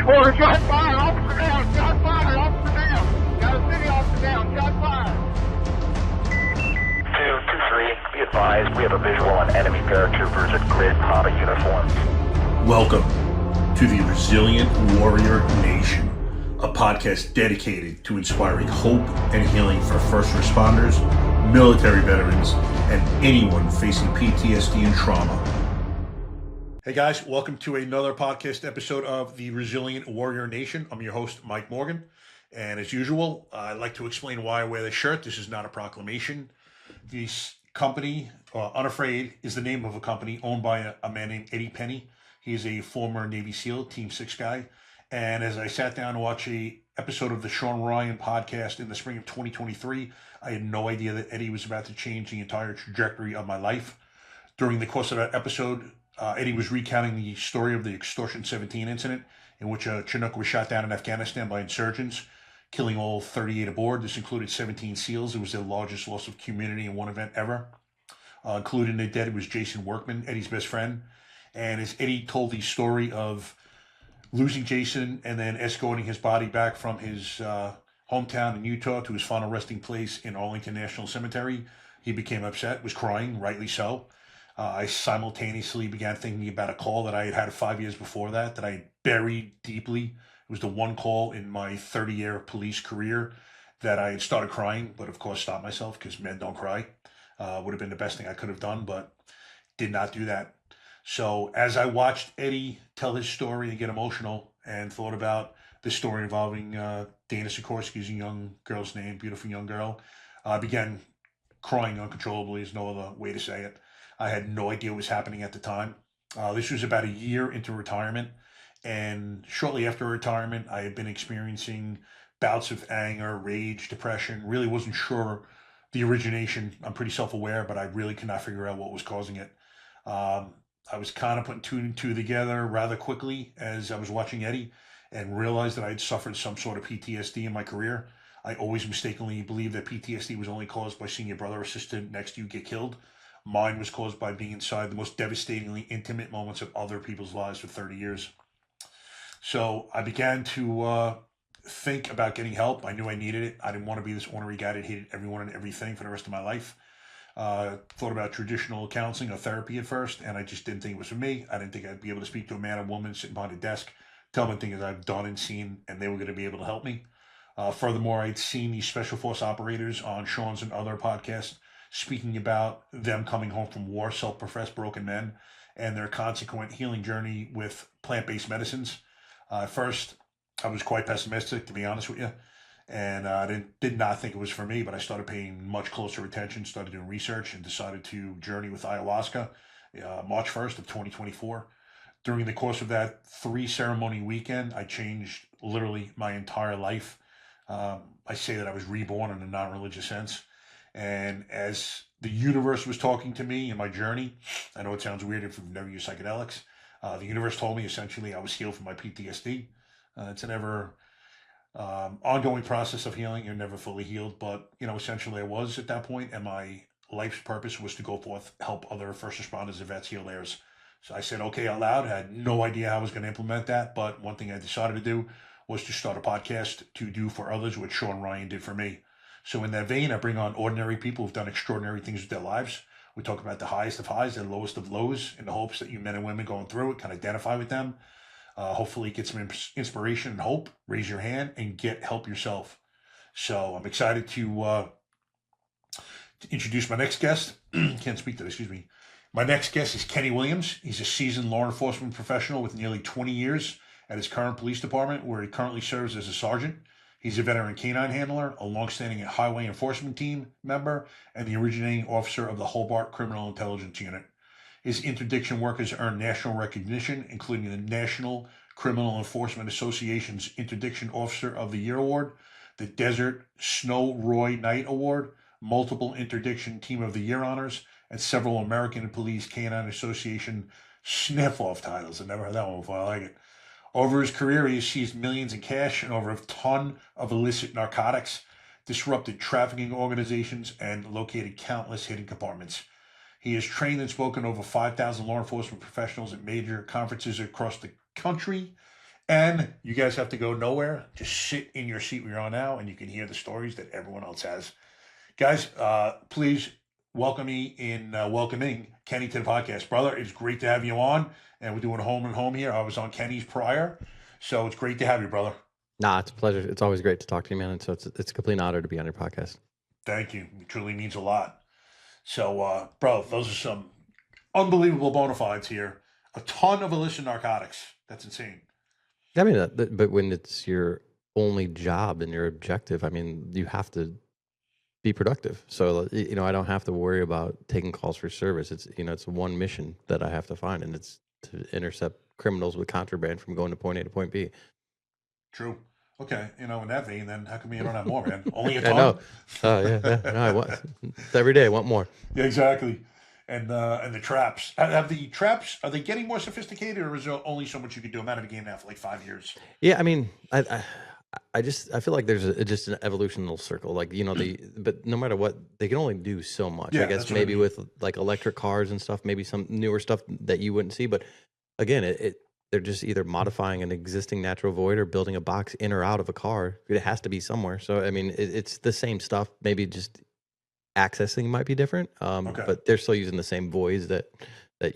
Or shot fire, officer down, shot fire, officer down. Got a city officer down, shot fire. 223, be advised, we have a visual on enemy paratroopers at grid Papa uniforms. Welcome to the Resilient Warrior Nation, a podcast dedicated to inspiring hope and healing for first responders, military veterans, and anyone facing PTSD and trauma. Hey guys, welcome to another podcast episode of the Resilient Warrior Nation. I'm your host, Mike Morgan, and as usual, I'd like to explain why I wear this shirt. This is not a proclamation. This company, Unafraid, is the name of a company owned by a man named Eddie Penny. He is a former Navy SEAL, Team 6 guy. And as I sat down to watch a episode of the Sean Ryan podcast in the spring of 2023, I had no idea that Eddie was about to change the entire trajectory of my life. During the course of that episode, Eddie was recounting the story of the Extortion 17 incident in which a Chinook was shot down in Afghanistan by insurgents, killing all 38 aboard. This included 17 SEALs. It was their largest loss of community in one event ever. Included in the dead was Jason Workman, Eddie's best friend. And as Eddie told the story of losing Jason and then escorting his body back from his hometown in Utah to his final resting place in Arlington National Cemetery, he became upset, was crying, rightly so. I simultaneously began thinking about a call that I had had 5 years before that I buried deeply. It was the one call in my 30-year police career that I had started crying, but of course stopped myself because men don't cry. Would have been the best thing I could have done, but did not do that. So as I watched Eddie tell his story and get emotional and thought about the story involving Dana Sikorsky, is a young girl's name, beautiful young girl, I began crying uncontrollably. There's no other way to say it. I had no idea what was happening at the time. This was about a year into retirement. And shortly after retirement, I had been experiencing bouts of anger, rage, depression. Really wasn't sure the origination. I'm pretty self-aware, but I really could not figure out what was causing it. I was kind of putting two and two together rather quickly as I was watching Eddie and realized that I had suffered some sort of PTSD in my career. I always mistakenly believed that PTSD was only caused by seeing your brother or sister next to you get killed. Mine was caused by being inside the most devastatingly intimate moments of other people's lives for 30 years. So I began to think about getting help. I knew I needed it. I didn't want to be this ornery guy that hated everyone and everything for the rest of my life. Thought about traditional counseling or therapy at first, and I just didn't think it was for me. I didn't think I'd be able to speak to a man or woman sitting behind a desk, tell them things I've done and seen, and they were going to be able to help me. Furthermore, I'd seen these special force operators on Sean's and other podcasts speaking about them coming home from war, self-professed broken men, and their consequent healing journey with plant-based medicines. At first, I was quite pessimistic, to be honest with you, and I did not think it was for me, but I started paying much closer attention, started doing research, and decided to journey with ayahuasca March 1st of 2024. During the course of that 3-ceremony weekend, I changed literally my entire life. I say that I was reborn in a non-religious sense. And as the universe was talking to me in my journey, I know it sounds weird if you've never used psychedelics, the universe told me essentially I was healed from my PTSD. It's an ever ongoing process of healing. You're never fully healed, but essentially I was at that point, and my life's purpose was to go forth, help other first responders and vets heal theirs. So I said okay out loud. I had no idea how I was going to implement that, but one thing I decided to do was to start a podcast to do for others what Sean Ryan did for me. So in that vein, I bring on ordinary people who've done extraordinary things with their lives. We talk about the highest of highs and lowest of lows in the hopes that you men and women going through it can identify with them. Hopefully get some inspiration and hope, raise your hand, and get help yourself. So I'm excited to introduce my next guest. Can't speak to this, excuse me. My next guest is Kenny Williams. He's a seasoned law enforcement professional with nearly 20 years at his current police department, where he currently serves as a sergeant. He's a veteran K9 handler, a longstanding highway enforcement team member, and the originating officer of the Hobart Criminal Intelligence Unit. His interdiction work has earned national recognition, including the National Criminal Enforcement Association's Interdiction Officer of the Year Award, the Desert Snow Roy Knight Award, multiple Interdiction Team of the Year honors, and several American Police Canine Association Sniff-off titles. I've never heard that one before. I like it. Over his career, he has seized millions in cash and over a ton of illicit narcotics, disrupted trafficking organizations, and located countless hidden compartments. He has trained and spoken over 5,000 law enforcement professionals at major conferences across the country And you guys have to go nowhere. Just sit in your seat where you're on now, and you can hear the stories that everyone else has. Guys, please welcoming Kenny to the podcast. Brother, it's great to have you on. And we're doing home and home here. I was on Kenny's prior. So it's great to have you, brother. Nah, it's a pleasure. It's always great to talk to you, man. And so it's a complete honor to be on your podcast. Thank you. It truly means a lot. So, bro, those are some unbelievable bona fides here. A ton of illicit narcotics. That's insane. I mean, but when it's your only job and your objective, I mean, you have to be productive. So, I don't have to worry about taking calls for service. It's one mission that I have to find, and it's to intercept criminals with contraband from going to point A to point B. True. Okay. In that vein, then how come you don't have more, man? Only a ton? I know. Yeah. No, I want every day. I want more. Yeah, exactly. And the traps. Have the traps, are they getting more sophisticated, or is there only so much you can do? I'm out of the game now for like 5 years. Yeah, I mean, I feel like there's just an evolutional circle. Like, but no matter what, they can only do so much. Yeah, I guess maybe with like electric cars and stuff, maybe some newer stuff that you wouldn't see. But again, they're just either modifying an existing natural void or building a box in or out of a car. It has to be somewhere. So, I mean, it's the same stuff. Maybe just accessing might be different, but they're still using the same voids that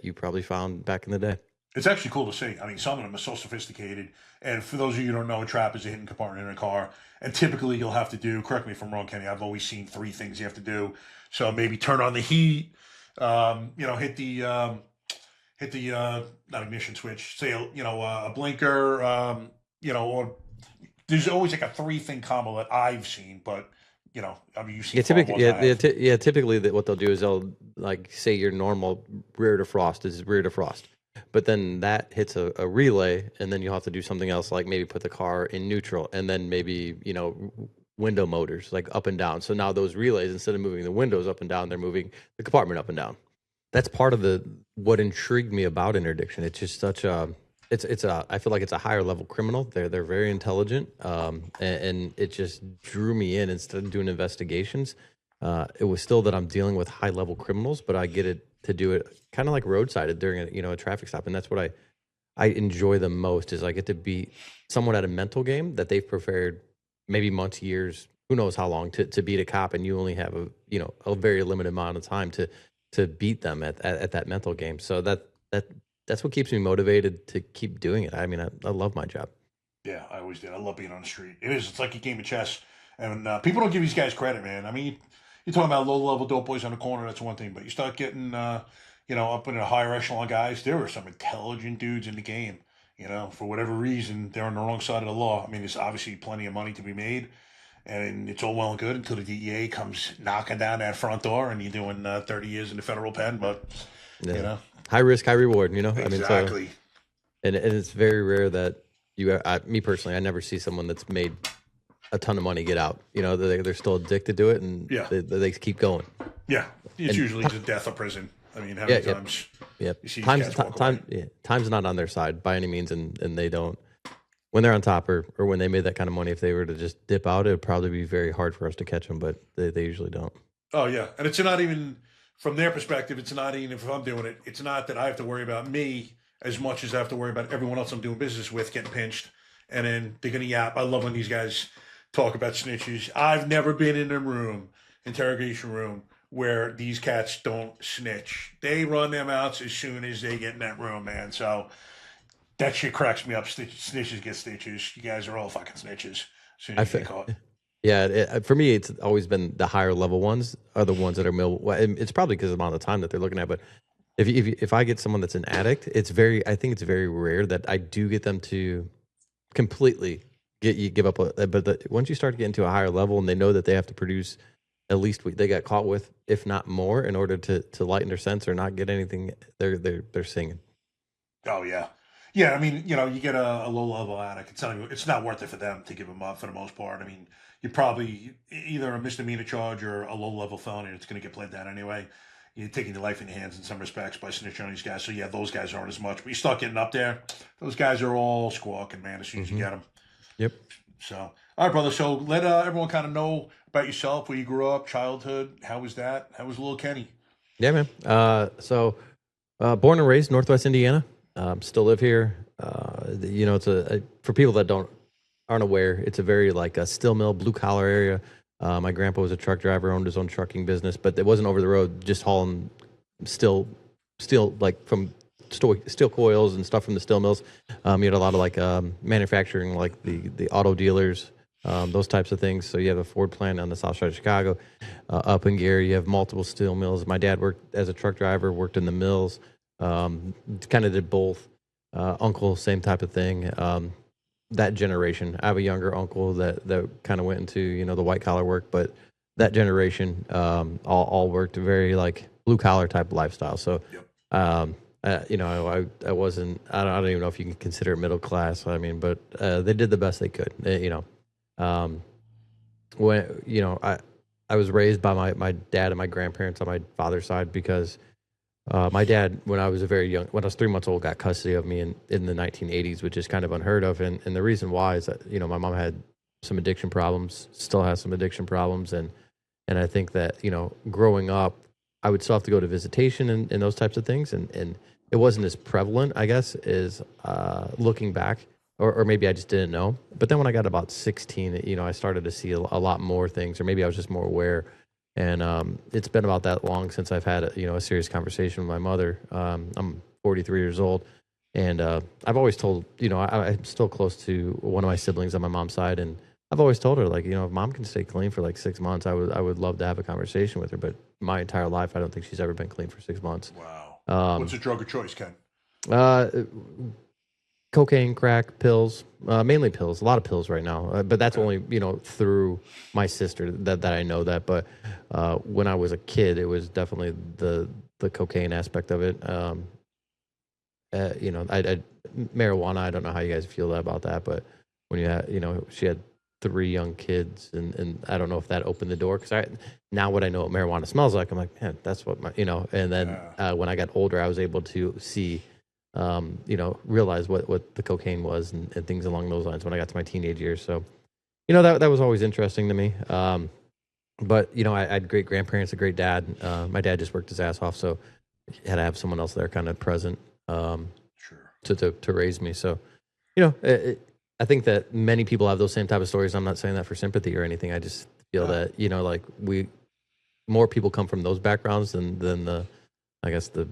you probably found back in the day. It's actually cool to see. I mean, some of them are so sophisticated. And for those of you who don't know, a trap is a hidden compartment in a car. And typically you'll have to do, correct me if I'm wrong, Kenny, I've always seen 3 things you have to do. So maybe turn on the heat, hit the not ignition switch, say, a blinker, or there's always like a 3-thing combo that I've seen, but you've seen. Typically what they'll do is they'll like say your normal rear defrost is rear defrost, but then that hits a relay, and then you'll have to do something else, like maybe put the car in neutral, and then maybe window motors like up and down. So now those relays, instead of moving the windows up and down, they're moving the compartment up and down. That's part of what intrigued me about interdiction. It's just such a I feel like it's a higher level criminal. They're very intelligent, and it just drew me in. Instead of doing investigations, it was still that I'm dealing with high level criminals, but I get it to do it kind of like roadside during a traffic stop, and that's what I enjoy the most. Is I get to be somewhat at a mental game that they've prepared maybe months, years, who knows how long to beat a cop, and you only have a very limited amount of time to beat them at that mental game. So that's what keeps me motivated to keep doing it. I mean, I love my job. Yeah, I always did. I love being on the street. It's like a game of chess. And people don't give these guys credit, man. I mean, you're talking about low-level dope boys on the corner, that's one thing. But you start getting, up in the higher echelon guys, there are some intelligent dudes in the game. For whatever reason, they're on the wrong side of the law. I mean, there's obviously plenty of money to be made. And it's all well and good until the DEA comes knocking down that front door and you're doing 30 years in the federal pen. But, high risk, high reward, Exactly. I mean, and it's very rare that me personally, I never see someone that's made a ton of money get out. They're still addicted to it, and they keep going. Yeah. It's usually the death of prison. I mean, how many times you see time's not on their side by any means, and they don't. When they're on top or when they made that kind of money, if they were to just dip out, it would probably be very hard for us to catch them, but they usually don't. Oh, yeah. And it's not even, from their perspective, it's not even if I'm doing it, it's not that I have to worry about me as much as I have to worry about everyone else I'm doing business with getting pinched. And then they're going to yap. I love when these guys talk about snitches. I've never been in a interrogation room, where these cats don't snitch. They run their mouths as soon as they get in that room, man. So that shit cracks me up. Snitches get stitches. You guys are all fucking snitches as soon as you get caught. Yeah, for me, it's always been the higher level ones are the ones that are it's probably because of the amount of time that they're looking at. But if I get someone that's an addict, I think it's very rare that I do get them to completely give up. But once you start getting to a higher level and they know that they have to produce at least what they got caught with, if not more, in order to lighten their sense or not get anything, they're singing. Oh yeah. Yeah, I mean, you get a low-level addict. It's not worth it for them to give them up for the most part. I mean, you're probably either a misdemeanor charge or a low-level felony. It's going to get played down anyway. You're taking your life in your hands in some respects by snitching on these guys. So, yeah, those guys aren't as much. But you start getting up there, those guys are all squawking, man, as soon as you get them. Yep. So, all right, brother. So let everyone kind of know about yourself, where you grew up, childhood. How was that? How was little Kenny? Yeah, man. Born and raised Northwest Indiana. Still live here. It's for people that aren't aware, it's a very like a steel mill, blue collar area. My grandpa was a truck driver, owned his own trucking business, but it wasn't over the road, just hauling steel like from steel coils and stuff from the steel mills. You had a lot of like manufacturing, like the auto dealers, those types of things. So you have a Ford plant on the south side of Chicago. Up in Gary, you have multiple steel mills. My dad worked as a truck driver, worked in the mills, kind of did both. Uncle, same type of thing. That generation, I have a younger uncle that kind of went into, the white collar work, but that generation all worked very like blue collar type of lifestyle. So, I wasn't, I don't even know if you can consider it middle class. I mean, but they did the best they could, when, I was raised by my dad and my grandparents on my father's side because my dad, when I was when I was 3 months old, got custody of me in the 1980s, which is kind of unheard of. And the reason why is that, my mom had some addiction problems, still has some addiction problems. And I think that, growing up, I would still have to go to visitation and those types of things. And it wasn't as prevalent, I guess, as looking back, or maybe I just didn't know. But then when I got about 16, I started to see a lot more things, or maybe I was just more aware. And it's been about that long since I've had a serious conversation with my mother. I'm 43 years old, and I've always told, I'm still close to one of my siblings on my mom's side, and I've always told her, like, if mom can stay clean for like 6 months, I would love to have a conversation with her. But my entire life, I don't think she's ever been clean for 6 months. Wow. What's a drug of choice, Ken? Cocaine, crack, pills, mainly pills, a lot of pills right now. But that's only, through my sister that I know that. But when I was a kid, it was definitely the cocaine aspect of it. Marijuana, I don't know how you guys feel about that, but when you had, she had 3 young kids, and I don't know if that opened the door, because now what I know what marijuana smells like, I'm like, man, that's what and then when I got older, I was able to see, realize what the cocaine was and things along those lines when I got to my teenage years. So, that was always interesting to me. But, I had great grandparents, a great dad. My dad just worked his ass off, so he had to have someone else there kind of present to raise me. So, I think that many people have those same type of stories. I'm not saying that for sympathy or anything. I just feel that, like more people come from those backgrounds than the, I guess the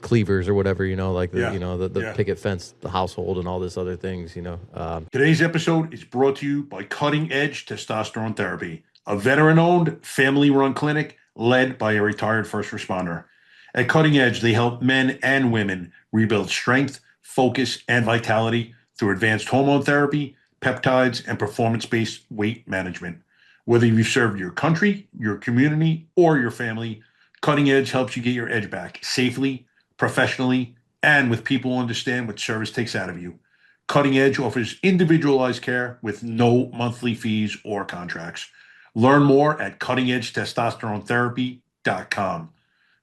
cleavers or whatever, the picket fence, the household, and all this other things, Today's episode is brought to you by Cutting Edge Testosterone Therapy, a veteran-owned, family-run clinic led by a retired first responder. At Cutting Edge, they help men and women rebuild strength, focus, and vitality through advanced hormone therapy, peptides, and performance-based weight management. Whether you've served your country, your community, or your family, Cutting Edge helps you get your edge back safely, professionally, and with people who understand what service takes out of you. Cutting Edge offers individualized care with no monthly fees or contracts. Learn more at cuttingedgetestosteronetherapy.com.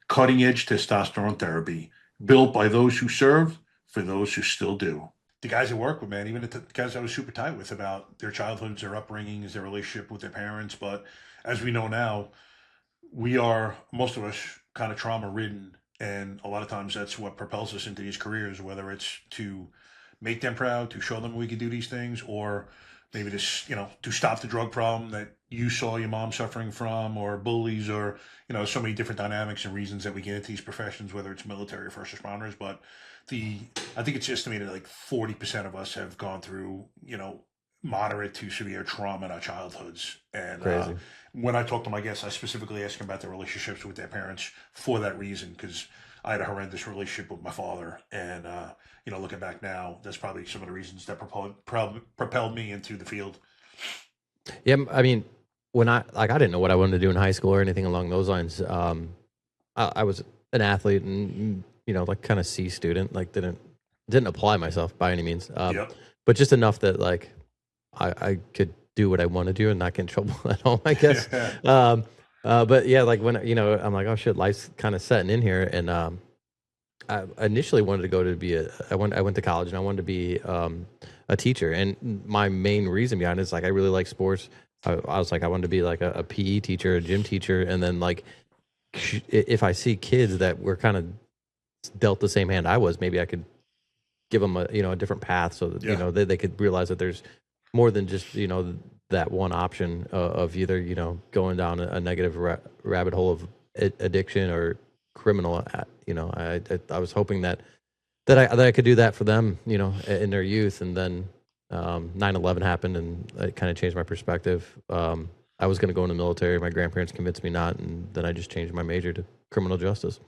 Cutting Edge Testosterone Therapy, built by those who served for those who still do. The guys I work with, man, even the guys I was super tight with about their childhoods, their upbringings, their relationship with their parents. But as we know now, most of us, kind of trauma-ridden. And a lot of times that's what propels us into these careers, whether it's to make them proud, to show them we can do these things, or maybe just, to stop the drug problem that you saw your mom suffering from, or bullies, or, so many different dynamics and reasons that we get into these professions, whether it's military or first responders. But I think it's estimated like 40% of us have gone through, moderate to severe trauma in our childhoods. And when I talk to my guests, I specifically ask them about their relationships with their parents for that reason, because I had a horrendous relationship with my father. And, looking back now, that's probably some of the reasons that propelled me into the field. Yeah, I mean, when I didn't know what I wanted to do in high school or anything along those lines. I was an athlete and, like kind of C student, like didn't apply myself by any means. But just enough that like I could do what I want to do and not get in trouble at home, I guess. But yeah, like when, I'm like, oh shit, life's kind of setting in here. And I initially wanted to go to I went to college and I wanted to be a teacher. And my main reason behind it is like, I really like sports. I was like, I wanted to be like a PE teacher, a gym teacher. And then like, if I see kids that were kind of dealt the same hand I was, maybe I could give them a different path so that Yeah. they could realize that there's more than just that one option of either going down a negative rabbit hole of addiction or criminal. I was hoping that I could do that for them, in their youth, and then 9/11 happened, and it kind of changed my perspective. I was going to go in the military. My grandparents convinced me not, and then I just changed my major to criminal justice.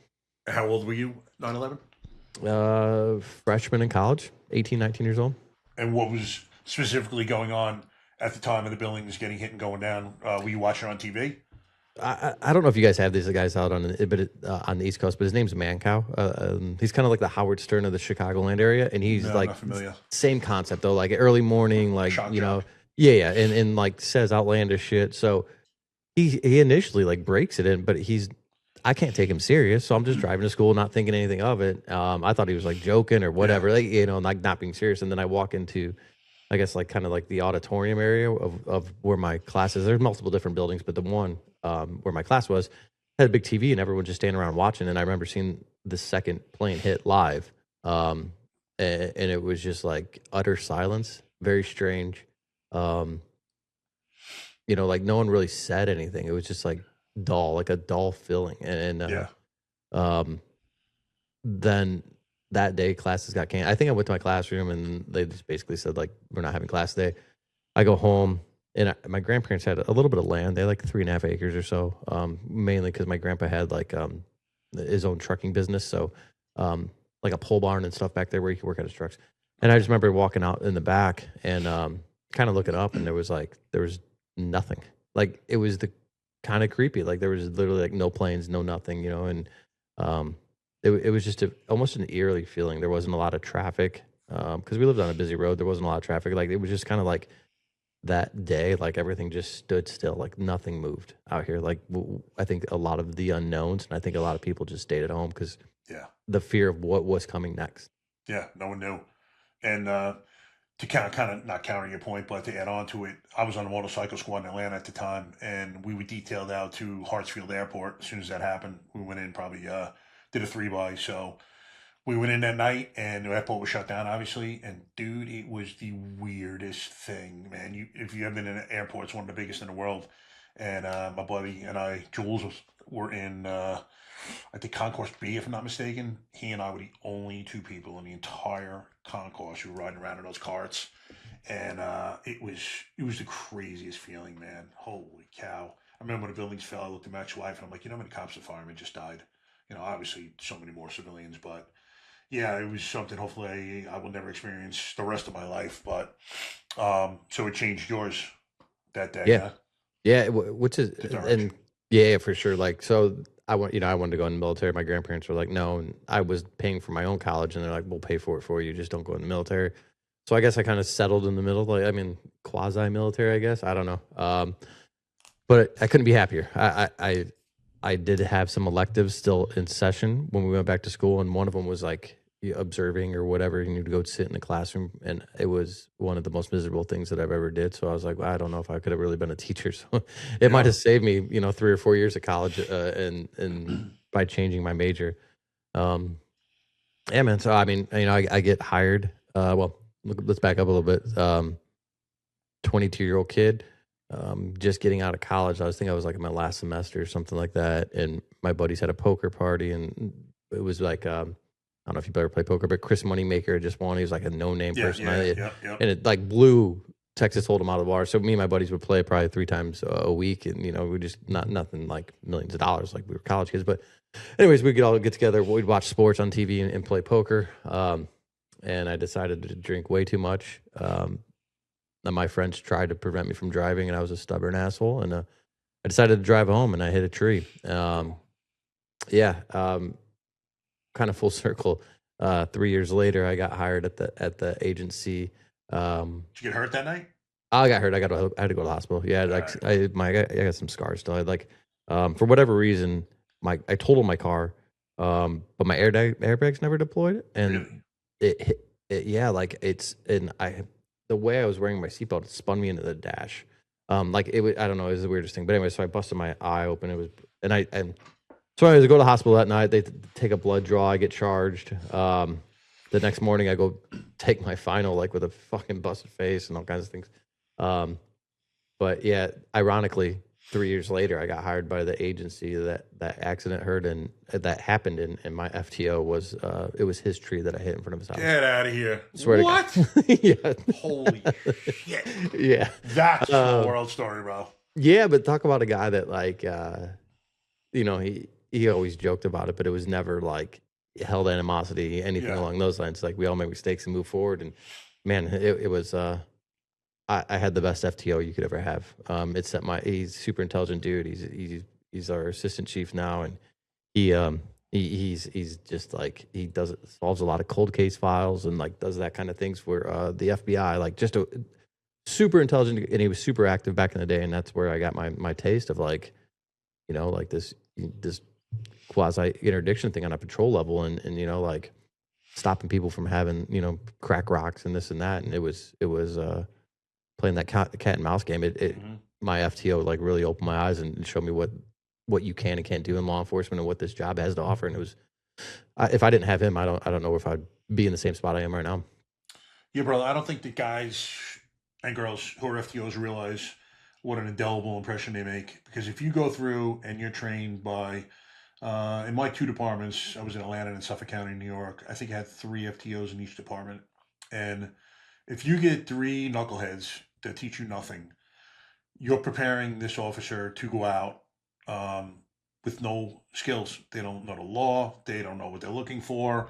How old were you? 9/11. Freshman in college, 18, 19 years old. And what was specifically going on at the time of the buildings getting hit and going down? Were you watching on TV? I don't know if you guys have these guys out on the East Coast, but his name's Mancow. He's kind of like the Howard Stern of the Chicagoland area, and he's No, like not familiar. same concept though, like early morning, like Shock jock. yeah, and like says outlandish shit. So he initially like breaks it in, but I can't take him serious, so I'm just driving to school, not thinking anything of it. I thought he was like joking or whatever, like like not being serious. And then I walk into, I guess, like kind of like the auditorium area of where my class is. There's multiple different buildings, but the one where my class was had a big TV and everyone just standing around watching. And I remember seeing the second plane hit live, and it was just like utter silence, very strange. Like no one really said anything. It was just like dull, like a dull feeling. Then that day classes got canceled. I think I went to my classroom and they just basically said like, we're not having class today. I go home and my grandparents had a little bit of land. They had like 3.5 acres or so, mainly because my grandpa had like his own trucking business. So like a pole barn and stuff back there where he could work at his trucks. And I just remember walking out in the back and kind of looking up, and there was nothing. Like it was kind of creepy. Like there was literally like no planes, no nothing, and it was just almost an eerie feeling. There wasn't a lot of traffic because we lived on a busy road. There wasn't a lot of traffic. Like it was just kind of like that day, like everything just stood still, like nothing moved out here. Like I think a lot of the unknowns, and I think a lot of people just stayed at home because the fear of what was coming next. Yeah, no one knew. And to kind of not counter your point, but to add on to it, I was on a motorcycle squad in Atlanta at the time, and we were detailed out to Hartsfield Airport. As soon as that happened, we went in, probably did a 3-by. So we went in that night, and the airport was shut down, obviously. And dude, it was the weirdest thing, man. If you have been in an airport, it's one of the biggest in the world. And my buddy and I, Jules, were in I think Concourse B, if I'm not mistaken. He and I were the only two people in the entire concourse who were riding around in those carts, and it was the craziest feeling, man. Holy cow! I remember when the buildings fell. I looked at my ex-wife and I'm like, how many cops and firemen just died? Obviously so many more civilians, but yeah, it was something. Hopefully, I will never experience the rest of my life. But so it changed yours that day. Yeah, yeah. Which is and yeah, for sure. Like so. I wanted to go in the military. My grandparents were like, no, and I was paying for my own college, and they're like, we'll pay for it for you. Just don't go in the military. So I guess I kind of settled in the middle. Like, I mean, quasi-military, I guess. I don't know. But I couldn't be happier. I did have some electives still in session when we went back to school, and one of them was like observing or whatever. You need to go sit in the classroom, and it was one of the most miserable things that I've ever did. So I was like, well, I don't know if I could have really been a teacher. So it might have saved me, 3 or 4 years of college, and by changing my major. Yeah, man. So I mean, I get hired. Let's back up a little bit. 22-year-old kid, just getting out of college. I was like in my last semester or something like that, and my buddies had a poker party, and it was like I don't know if you've ever played poker, but Chris Moneymaker just won. He was like a no-name person. And it like blew Texas Hold'em out of the water. So me and my buddies would play probably 3 times a week. And, we just nothing like millions of dollars like we were college kids. But anyways, we could all get together. We'd watch sports on TV and play poker. And I decided to drink way too much. And my friends tried to prevent me from driving, and I was a stubborn asshole. And I decided to drive home, and I hit a tree. Kind of full circle. 3 years later, I got hired at the agency. Did you get hurt that night? I got hurt. I had to go to the hospital. Yeah, like I got some scars still. I had like for whatever reason, I totaled my car, but my airbags never deployed, and really? The way I was wearing my seatbelt, it spun me into the dash. Like it was, I don't know, it was the weirdest thing. But anyway, so I busted my eye open. It was, so I had to go to the hospital that night. They take a blood draw. I get charged. the next morning I go take my final like with a fucking busted face and all kinds of things. But yeah, ironically, 3 years later, I got hired by the agency that accident hurt and that happened in, and my FTO was it was his tree that I hit in front of his house. Get out of here. Swear what? to God. Yeah. Holy shit. Yeah. That's a world story, bro. Yeah, but talk about a guy that like you know, he always joked about it, but it was never like held animosity, anything along those lines. Like we all make mistakes and move forward. And man, it was I had the best FTO you could ever have. It's that he's a super intelligent dude. He's our assistant chief now, and he's just like he solves a lot of cold case files and like does that kind of things for the FBI. Like just a super intelligent, and he was super active back in the day, and that's where I got my taste of like, you know, like this quasi interdiction thing on a patrol level, and you know, like stopping people from having, you know, crack rocks and this and that, and it was playing that cat and mouse game. My FTO like really opened my eyes and showed me what you can and can't do in law enforcement and what this job has to offer. And it was, if I didn't have him, I don't know if I'd be in the same spot I am right now. Yeah, brother. I don't think the guys and girls who are FTOs realize what an indelible impression they make. Because if you go through and you're trained by, in my 2 departments, I was in Atlanta and Suffolk County, New York. I think I had 3 FTOs in each department. And if you get 3 knuckleheads that teach you nothing, you're preparing this officer to go out with no skills. They don't know the law. They don't know what they're looking for.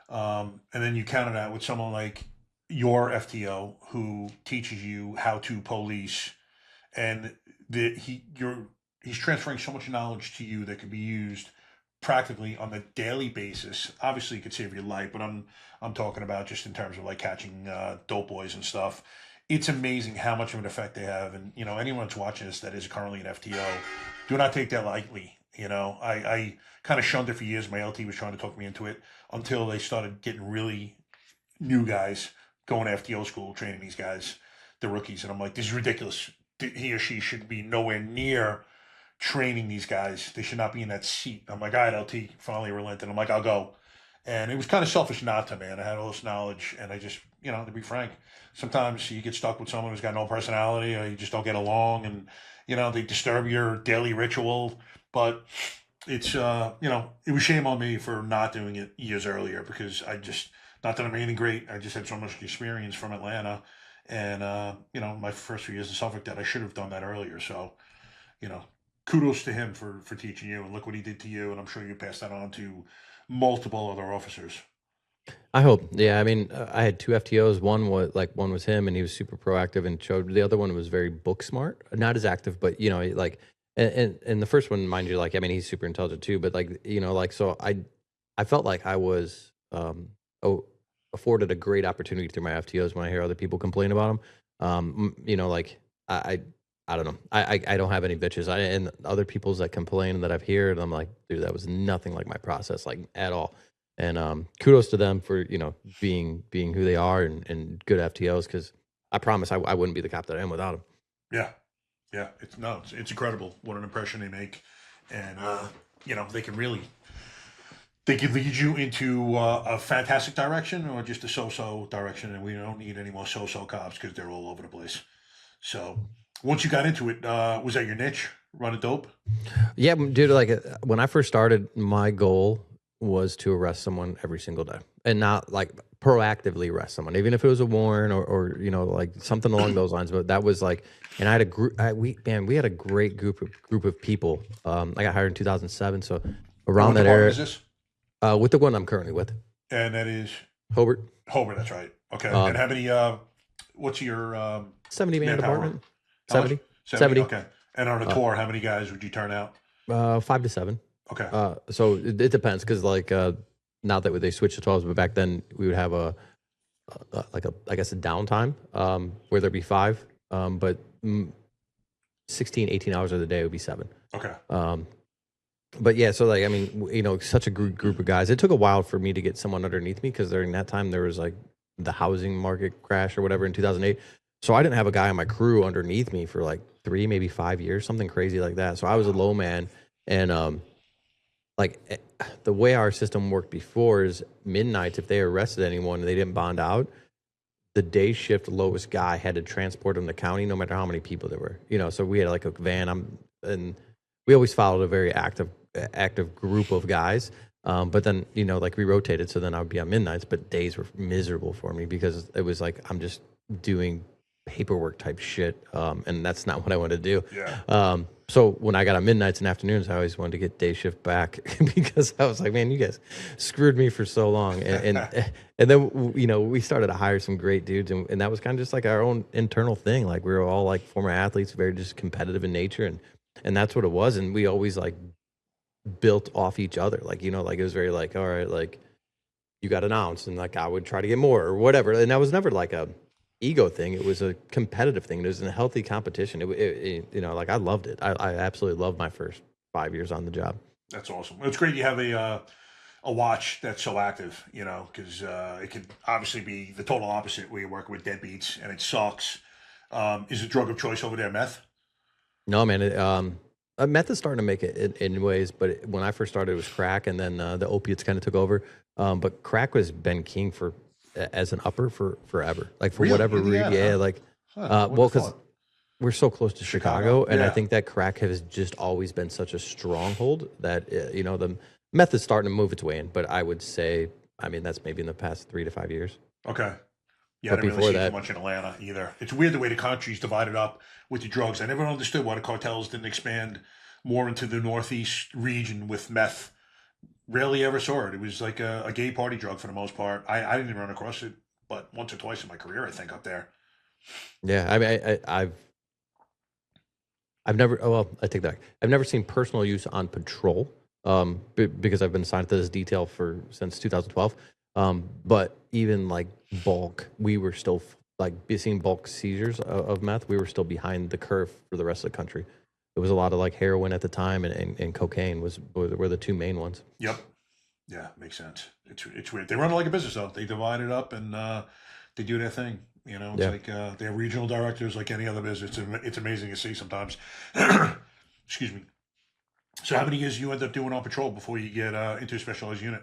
And then you counter that with someone like your FTO who teaches you how to police, and he's transferring so much knowledge to you that could be used practically on a daily basis. Obviously, it could save your life, but I'm talking about just in terms of like catching dope boys and stuff. It's amazing how much of an effect they have. And, you know, anyone that's watching this that is currently an FTO, do not take that lightly. You know, I kind of shunned it for years. My LT was trying to talk me into it until they started getting really new guys going to FTO school, training these guys, the rookies. And I'm like, this is ridiculous. He or she should be nowhere near training these guys. They should not be in that seat. I'm like, all right, LT, finally relented. I'm like, I'll go. And it was kind of selfish not to, man. I had all this knowledge, and I just, you know, to be frank, sometimes you get stuck with someone who's got no personality, or you just don't get along, and, you know, they disturb your daily ritual. But it's, you know, it was shame on me for not doing it years earlier, because I just, not that I'm anything great, I just had so much experience from Atlanta, and, you know, my first few years in Suffolk, that I should have done that earlier. So, you know, kudos to him for teaching you, and look what he did to you, and I'm sure you passed that on to multiple other officers. I hope. Yeah, I mean, I had 2 FTOs. One was him, and he was super proactive and showed. The other one was very book smart, not as active, but you know, like, and the first one, mind you, like, I mean, he's super intelligent too, but like, you know, like, so I felt like I was afforded a great opportunity through my FTOs when I hear other people complain about them. You know, like I don't know. I don't have any bitches. And other people's that complain that I've heard, I'm like, dude, that was nothing like my process, like at all. And kudos to them for, you know, being who they are and good FTOs, because I promise I wouldn't be the cop that I am without them. Yeah. Yeah. It's incredible what an impression they make. And, you know, they can lead you into a fantastic direction or just a so-so direction. And we don't need any more so-so cops because they're all over the place. So once you got into it, was that your niche, running dope? Yeah, dude, like when I first started, my goal was to arrest someone every single day, and not like proactively arrest someone, even if it was a warrant or you know, like something along those lines. But that was like, and I had a group, we had a great group of people. I got hired in 2007. So around that era. Is this? With the one I'm currently with. And that is? Hobart. Hobart, that's right. Okay. And how many, what's your 70 man department? 70? 70. Okay. And on a tour, how many guys would you turn out? 5 to 7. Okay. So it depends, because like now that they switched to 12s, but back then we would have I guess a downtime where there'd be 5, but 16, 18 hours of the day would be 7. Okay. But yeah, so like, I mean, you know, such a group of guys. It took a while for me to get someone underneath me, because during that time there was like the housing market crash or whatever in 2008. So I didn't have a guy on my crew underneath me for like 3, maybe 5 years, something crazy like that. So I was a low man, and like the way our system worked before is midnight. If they arrested anyone and they didn't bond out, the day shift lowest guy had to transport them to county, no matter how many people there were. So we had like a van, and we always followed a very active group of guys. But then, like we rotated, so then I would be on midnights, but days were miserable for me because it was like I'm just doing paperwork type shit, and that's not what I want to do. Yeah. So when I got on midnights and afternoons, I always wanted to get day shift back because I was like, man, you guys screwed me for so long. And then, we started to hire some great dudes, and that was kind of just like our own internal thing. Like we were all like former athletes, very just competitive in nature. And that's what it was. And we always like built off each other. Like, like it was very like, all right, like you got an ounce, and like I would try to get more or whatever. And that was never like a ego thing. It was a competitive thing. It was a healthy competition. Like I loved it. I absolutely loved my first 5 years on the job. That's awesome. It's great you have a watch that's so active, because it could obviously be the total opposite where you're working with deadbeats and it sucks. Is the drug of choice over there meth? No, man. Meth is starting to make it in ways, but when I first started, it was crack, and then the opiates kind of took over. But crack has been king as an upper for forever. Like for really? whatever reason, yeah. Like, well, because we're so close to Chicago, and I think that crack has just always been such a stronghold that the meth is starting to move its way in. But I would say, that's maybe in the past 3 to 5 years. Okay. Yeah, but I didn't before really see that, too much in Atlanta either. It's weird the way the country's divided up with the drugs. I never understood why the cartels didn't expand more into the Northeast region with meth. Rarely ever saw it. It was like a gay party drug for the most part. I didn't even run across it, but once or twice in my career, I think, up there. Yeah, I've never. Oh, well, I take that back. I've never seen personal use on patrol, because I've been assigned to this detail since 2012. But even like bulk, we were still like seeing bulk seizures of meth. We were still behind the curve for the rest of the country. It was a lot of like heroin at the time, and cocaine were the two main ones. Yep. Yeah, makes sense. It's weird. They run it like a business though. They divide it up and they do their thing. It's like they have regional directors like any other business. It's amazing to see sometimes. Excuse me. So how many years you end up doing on patrol before you get into a specialized unit?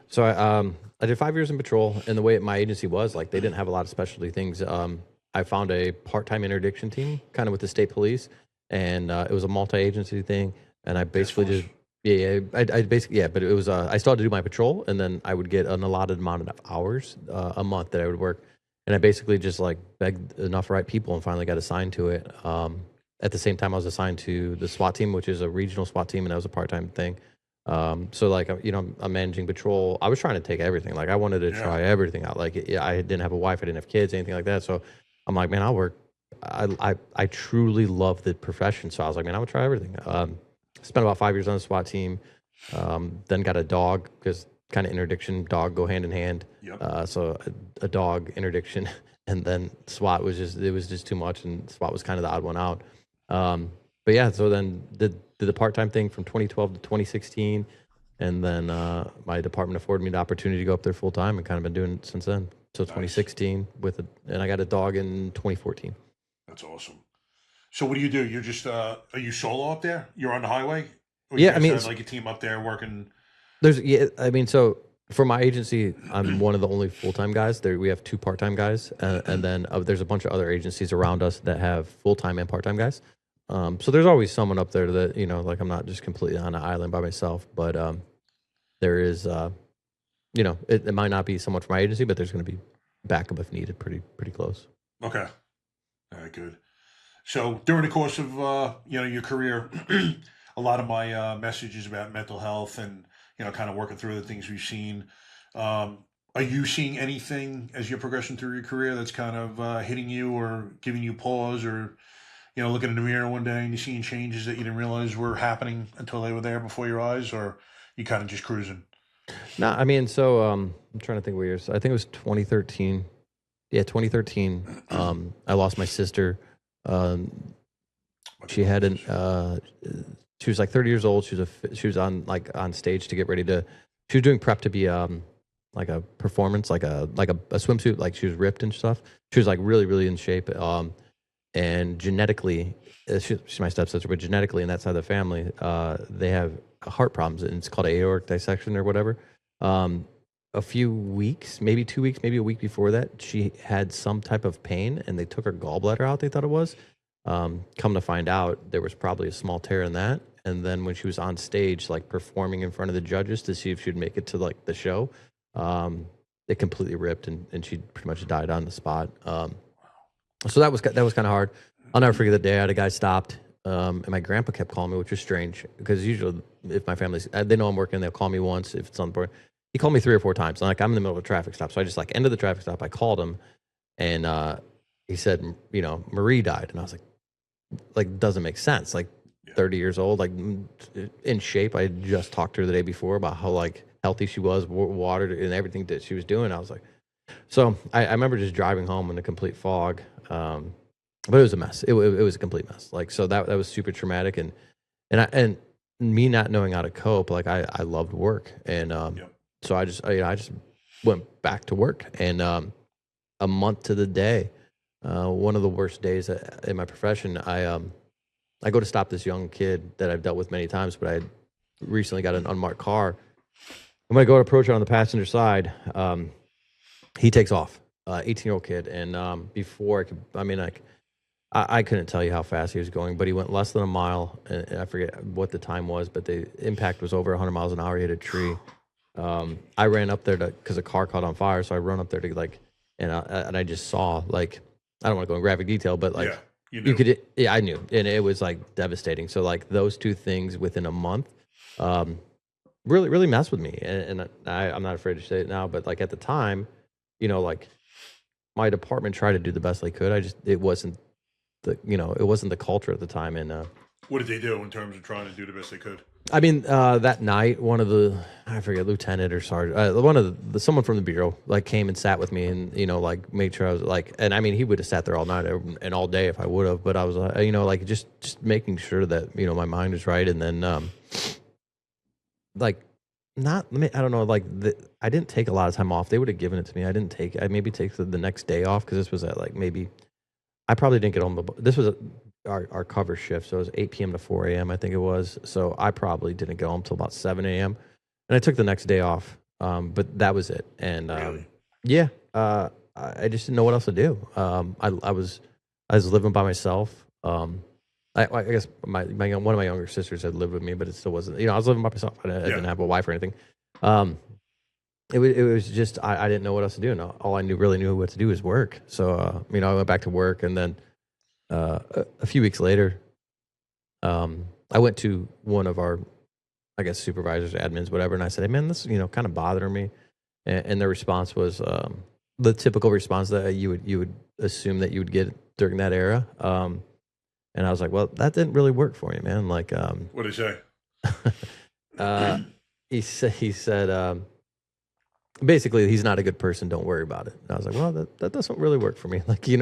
So I did 5 years in patrol, and the way my agency was, like they didn't have a lot of specialty things. I found a part-time interdiction team, kind of with the state police, and it was a multi-agency thing. And I basically I basically but it was I still had to do my patrol, and then I would get an allotted amount of hours a month that I would work, and I basically just like begged enough right people and finally got assigned to it. At the same time, I was assigned to the SWAT team, which is a regional SWAT team, and that was a part-time thing. So like, I'm managing patrol. I was trying to take everything. Like I wanted to try everything out. Like I didn't have a wife, I didn't have kids, anything like that. So I'm like, man, I'll work. I truly love the profession. So I was like, man, I would try everything. Spent about 5 years on the SWAT team. Then got a dog, because kind of interdiction, dog go hand in hand. Yep. So a dog, interdiction, and then SWAT was just too much, and SWAT was kind of the odd one out. But yeah, so then did the part-time thing from 2012 to 2016, and then my department afforded me the opportunity to go up there full-time, and kind of been doing it since then. So 2016 and I got a dog in 2014. That's awesome. So what do? You're just are you solo up there? You're on the highway? Or Yeah, you guys have like a team up there working. So for my agency, I'm one of the only full-time guys. There, we have 2 part-time guys, and then there's a bunch of other agencies around us that have full-time and part-time guys. So there's always someone up there that, like I'm not just completely on an island by myself, but there is, it might not be someone from my agency, but there's going to be backup if needed, pretty close. Okay. All right, good. So during the course of, your career, a lot of my messages about mental health and, kind of working through the things we've seen. Are you seeing anything as you're progressing through your career that's kind of hitting you or giving you pause, or, looking in the mirror one day and you're seeing changes that you didn't realize were happening until they were there before your eyes, or you kind of just cruising? No, so I'm trying to think what years. I think it was 2013. Yeah, 2013. I lost my sister. She had she was like 30 years old. She was on stage to get ready to. She was doing prep to be like a performance, like a swimsuit. Like she was ripped and stuff. She was like really, really in shape. And genetically, she's my stepsister, but genetically in that side of the family, they have heart problems, and it's called aortic dissection or whatever. A few weeks, maybe 2 weeks, maybe a week before that, she had some type of pain, and they took her gallbladder out. They thought it was. Come to find out, there was probably a small tear in that. And then when she was on stage, like performing in front of the judges to see if she'd make it to like the show, it completely ripped, and she pretty much died on the spot. So that was kind of hard. I'll never forget the day I had a guy stopped, and my grandpa kept calling me, which was strange because usually if my family's, they know I'm working, they'll call me once if it's on the board. He called me 3 or 4 times. And like I'm in the middle of a traffic stop, so I just like ended the traffic stop. I called him, and he said, Marie died, and I was like doesn't make sense. Like 30 years old, like in shape. I had just talked to her the day before about how like healthy she was, watered, and everything that she was doing. I was like, so I remember just driving home in a complete fog. But it was a mess. It was a complete mess. Like, so that was super traumatic. And me not knowing how to cope, like I loved work. And, so I just went back to work, and, a month to the day, one of the worst days in my profession, I go to stop this young kid that I've dealt with many times, but I had recently got an unmarked car. And when I go to approach it on the passenger side, he takes off, 18-year-old kid. And before I could, I couldn't tell you how fast he was going, but he went less than a mile, and I forget what the time was, but the impact was over 100 miles an hour. He hit a tree. I ran up there because a car caught on fire, so I run up there to like, and I just saw, like, I don't want to go in graphic detail, but like, you could, I knew, and it was like devastating. So like those two things within a month, really, really messed with me. And I'm not afraid to say it now, but like at the time, like my department tried to do the best they could. It wasn't the culture at the time. And what did they do in terms of trying to do the best they could? I mean, that night, one of the, I forget, lieutenant or sergeant, someone from the bureau, like came and sat with me and, like made sure I was like, and I mean, he would have sat there all night and all day if I would have, but I was, like just making sure that, my mind was right. And then, like, I don't know, like, I didn't take a lot of time off. They would have given it to me. I maybe take the next day off, because this was at like I probably didn't get home. This was our cover shift, so it was 8 p.m. to 4 a.m. I think it was. So I probably didn't get home till about 7 a.m. And I took the next day off, but that was it. And really? I just didn't know what else to do. I was living by myself. I guess one of my younger sisters had lived with me, but it still wasn't. I was living by myself. I didn't have a wife or anything. It was just I didn't know what else to do, and all I really knew what to do was work. So I went back to work, and then a few weeks later, I went to one of our, I guess, supervisors, admins, whatever, and I said, "Hey, man, this kind of bothering me," and their response was the typical response that you would assume that you would get during that era. And I was like, "Well, that didn't really work for you, man." Like, what did he say? He said. Basically, he's not a good person. Don't worry about it. And I was like, well, that doesn't really work for me. Like, so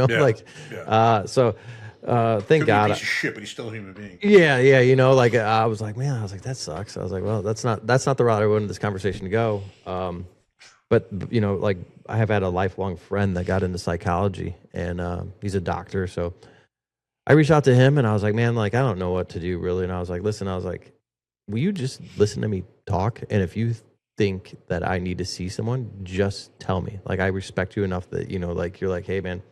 thank God. He's a piece of shit, but he's still a human being. Yeah. I was like, that sucks. I was like, well, that's not the route I wanted this conversation to go. But like I have had a lifelong friend that got into psychology, and he's a doctor. So I reached out to him, and I was like, man, like I don't know what to do really. And I was like, listen, will you just listen to me talk? And if you think that I need to see someone, just tell me. Like, I respect you enough that, like, you're like, hey man,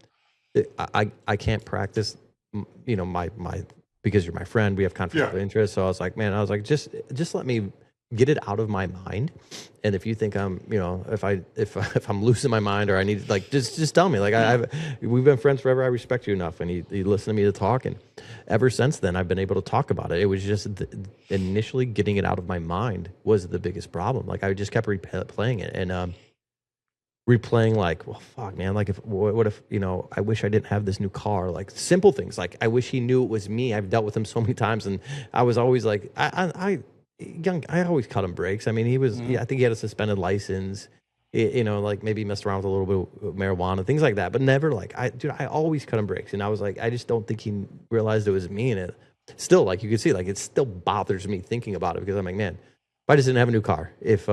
I can't practice, my because you're my friend, we have conflict of interest. So I was like, man, just let me get it out of my mind. And if you think I'm, if I'm losing my mind, or I need, like, just tell me. Like, we've been friends forever. I respect you enough. And he listened to me to talk, and ever since then, I've been able to talk about it. It was just initially getting it out of my mind was the biggest problem. Like, I just kept replaying it and replaying, like, well, fuck, man. Like, what if I wish I didn't have this new car. Like, simple things. Like, I wish he knew it was me. I've dealt with him so many times, and I was always like, I always cut him breaks. I mean, he was, I think he had a suspended license, like maybe messed around with a little bit of marijuana, things like that, but never like, I always cut him breaks. And I was like, I just don't think he realized it was me. And it still, like, you can see, like, it still bothers me thinking about it, because I'm like, man, if I just didn't have a new car, if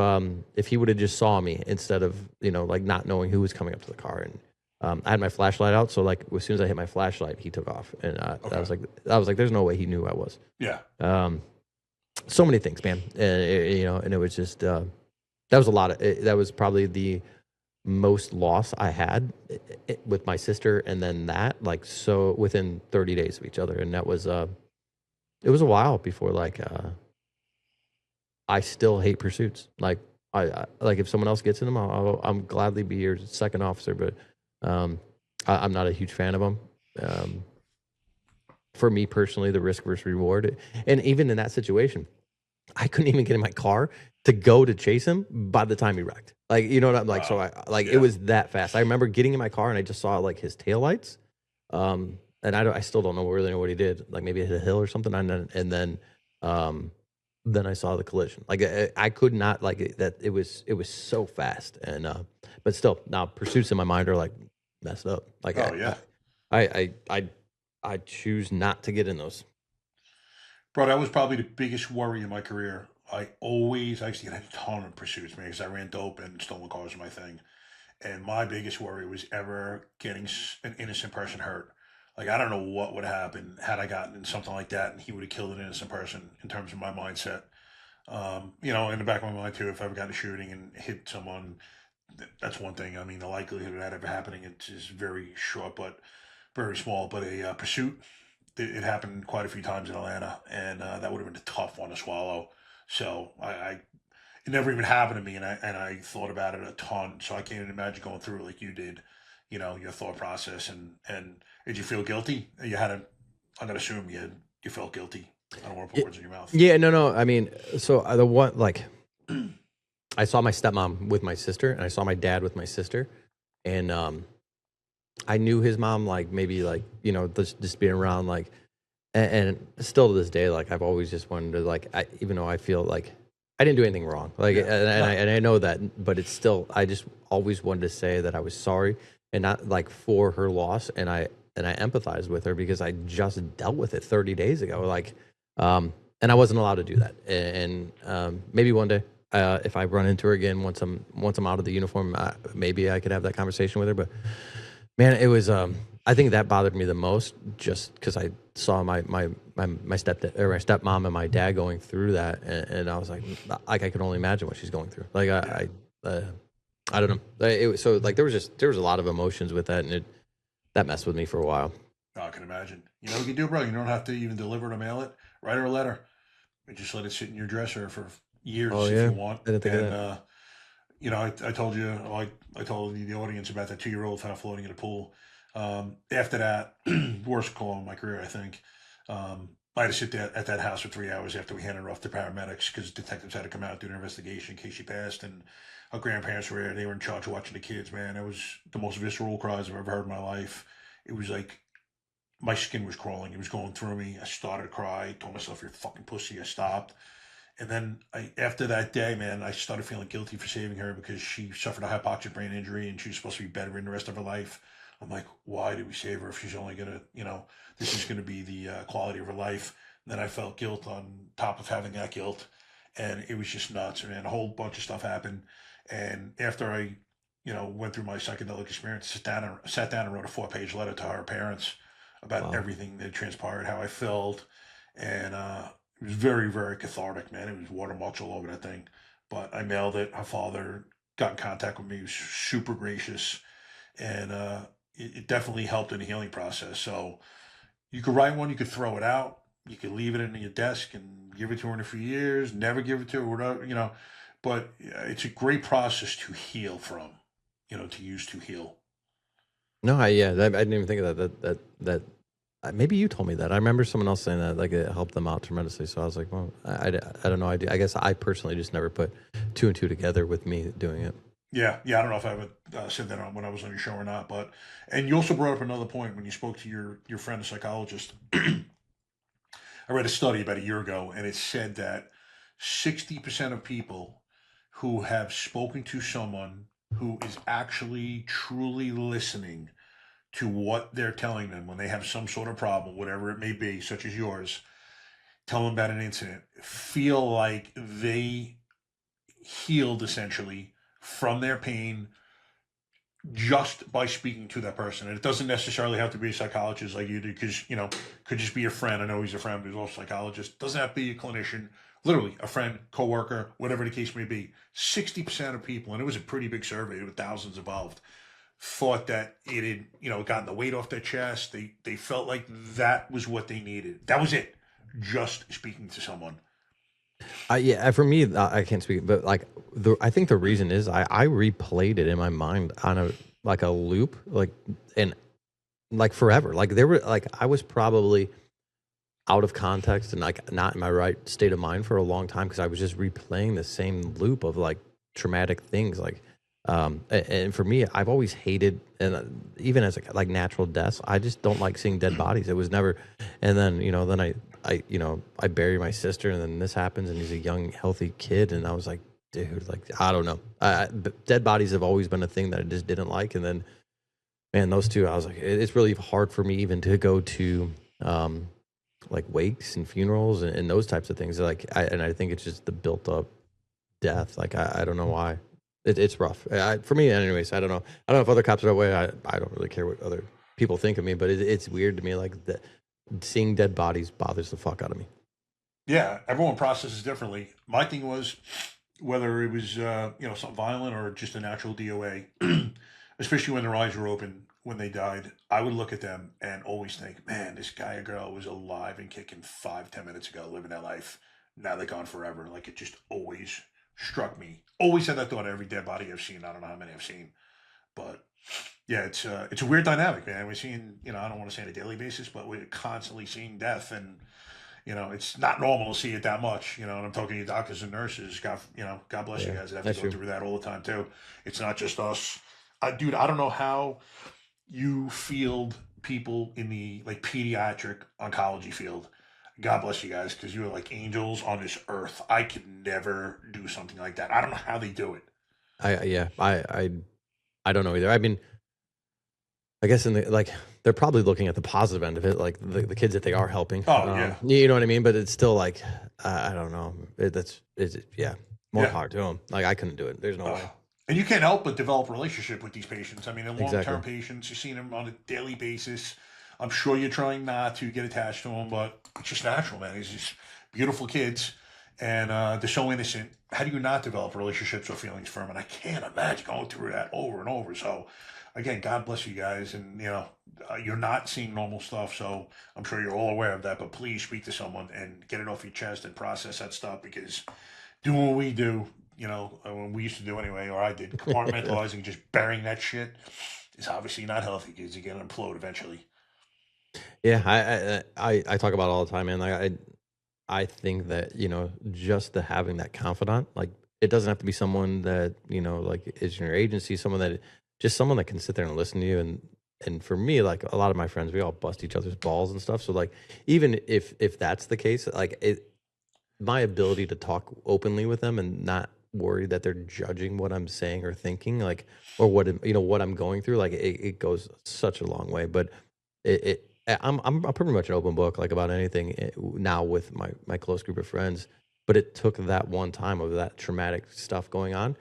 he would have just saw me instead of, like not knowing who was coming up to the car. And I had my flashlight out. So like, as soon as I hit my flashlight, he took off. And I was like, there's no way he knew who I was. Yeah. so many things, man. And and it was just that was a lot of that was probably the most loss I had with my sister, and then that like so within 30 days of each other, and that was it was a while before like I still hate pursuits. Like I like if someone else gets in them, I'm gladly be your second officer, but I'm not a huge fan of them. For me personally, the risk versus reward, and even in that situation, I couldn't even get in my car to go to chase him by the time he wrecked. Like, you know what I'm like? So I like it was that fast. I remember getting in my car and I just saw like his taillights. And I still don't really know what he did. Like maybe it hit a hill or something. And then I saw the collision. Like I could not like that. It was so fast. And but still now pursuits in my mind are like messed up. Like I choose not to get in those. Bro, that was probably the biggest worry in my career. I used to get a ton of pursuits, man, because I ran dope and stolen cars were my thing. And my biggest worry was ever getting an innocent person hurt. Like, I don't know what would happen had I gotten in something like that and he would have killed an innocent person in terms of my mindset. In the back of my mind, too, if I ever got in a shooting and hit someone, that's one thing. I mean, the likelihood of that ever happening is very short, but very small. But a pursuit, it happened quite a few times in Atlanta, and that would have been a tough one to swallow. So it never even happened to me, and I thought about it a ton. So I can't even imagine going through it like you did. Your thought process, and did you feel guilty? You had a, I'm gonna assume you felt guilty. I don't want to put words in your mouth. Yeah, no. I mean, so the one like I saw my stepmom with my sister, and I saw my dad with my sister, and I knew his mom, like maybe like just being around, like, and still to this day, like I've always just wanted to like, even though I feel like I didn't do anything wrong, like, and I know that, but it's still I just always wanted to say that I was sorry and not like for her loss, and I empathized with her because I just dealt with it 30 days ago, like, and I wasn't allowed to do that, and maybe one day. If I run into her again once I'm out of the uniform, maybe I could have that conversation with her. But man, it was. I think that bothered me the most, just because I saw my stepdad or my stepmom and my dad going through that, and I was like I could only imagine what she's going through. Like I don't know. It was so like there was a lot of emotions with that, and that messed with me for a while. I can imagine. You know what you can do, bro? You don't have to even deliver it or mail it. Write her a letter. And just let it sit in your dresser for years if you want. I didn't think of that. I told you, like I told the audience about that 2-year-old found floating in a pool. After that, worst call in my career, I think. I had to sit there at that house for 3 hours after we handed her off to paramedics because detectives had to come out and do an investigation in case she passed. And our grandparents were there. They were in charge of watching the kids, man. It was the most visceral cries I've ever heard in my life. It was like my skin was crawling. It was going through me. I started to cry. I told myself, "You're a fucking pussy." I stopped. And then after that day, man, I started feeling guilty for saving her because she suffered a hypoxic brain injury and she was supposed to be bedridden the rest of her life. I'm like, why did we save her if she's only going to, this is going to be the quality of her life. And then I felt guilt on top of having that guilt. And it was just nuts, man. A whole bunch of stuff happened. And after I, went through my psychedelic experience, sat down and wrote a 4-page letter to her parents about everything that transpired, how I felt. And it was very, very cathartic, man. It was watermarks all over that thing. But I mailed it. Her father got in contact with me. He was super gracious. And it definitely helped in the healing process. So you could write one, you could throw it out. You could leave it in your desk and give it to her in a few years, never give it to her, whatever, But it's a great process to heal from, to use to heal. No, I didn't even think of that maybe you told me that. I remember someone else saying that, like it helped them out tremendously. So I was like, well, I don't know. I guess I personally just never put 2 and 2 together with me doing it. Yeah. I don't know if I ever said that when I was on your show or not, and you also brought up another point when you spoke to your friend, a psychologist. I read a study about a year ago, and it said that 60% of people who have spoken to someone who is actually truly listening to what they're telling them when they have some sort of problem, whatever it may be, such as yours, tell them about an incident, feel like they healed essentially from their pain just by speaking to that person. And it doesn't necessarily have to be a psychologist like you do, because, could just be a friend. I know he's a friend, but he's also a psychologist. Doesn't have to be a clinician. literally a friend, coworker, whatever the case may be, 60% of people, and it was a pretty big survey with thousands involved, thought that it had, gotten the weight off their chest. They felt like that was what they needed. That was it. Just speaking to someone. Yeah, for me, I can't speak, but like I think the reason is I replayed it in my mind on a loop, and like forever. Like there were like I was probably out of context and like not in my right state of mind for a long time because I was just replaying the same loop of like traumatic things. Like, and for me, I've always hated, and even as like natural deaths, I just don't like seeing dead bodies. It was never, and then then I bury my sister, and then this happens, and he's a young, healthy kid, and I was like, dude, like I don't know. But dead bodies have always been a thing that I just didn't like, and then, man, those two, I was like, it's really hard for me even to go to, like wakes and funerals and those types of things. Like, I think it's just the built up death. Like, I don't know why. It's rough for me. Anyways, I don't know. I don't know if other cops are that way. I don't really care what other people think of me, but it's weird to me. Like seeing dead bodies bothers the fuck out of me. Yeah, everyone processes differently. My thing was whether it was something violent or just a natural DOA, especially when their eyes were open when they died. I would look at them and always think, man, this guy or girl was alive and kicking 5-10 minutes ago, living their life. Now they're gone forever. Like it just always struck me. Always had that thought every dead body I've seen. I don't know how many I've seen, but yeah, it's a weird dynamic, man. We're seeing, I don't want to say on a daily basis, but we're constantly seeing death, and it's not normal to see it that much. And I'm talking to you doctors and nurses. God bless you guys that have to go through that all the time too. It's not just us, dude. I don't know how you field people in the like pediatric oncology field. God bless you guys, because you are like angels on this earth. I could never do something like that. I don't know how they do it. I don't know either. I mean, I guess they're probably looking at the positive end of it, like the kids that they are helping. Oh yeah, you know what I mean. But it's still like I don't know. More power to them. Like I couldn't do it. There's no way. And you can't help but develop a relationship with these patients. I mean, they're long-term Exactly. patients. You're seeing them on a daily basis. I'm sure you're trying not to get attached to them, but it's just natural, man. These just beautiful kids, and they're so innocent. How do you not develop relationships or feelings for them? And I can't imagine going through that over and over. So, again, God bless you guys. And, you're not seeing normal stuff, so I'm sure you're all aware of that. But please speak to someone and get it off your chest and process that stuff, because doing what we do, when we used to do anyway, or I did, compartmentalizing, just burying that shit is obviously not healthy, because you're going to implode eventually. Yeah, I talk about it all the time, man. Like I think that just the having that confidant, like it doesn't have to be someone that like is in your agency, someone that can sit there and listen to you. And for me, like a lot of my friends, we all bust each other's balls and stuff. So like even if that's the case, like my ability to talk openly with them and not worry that they're judging what I'm saying or thinking, like, or what I'm going through, like it goes such a long way. But I'm pretty much an open book, like about anything now with my close group of friends. But it took that one time of that traumatic stuff going on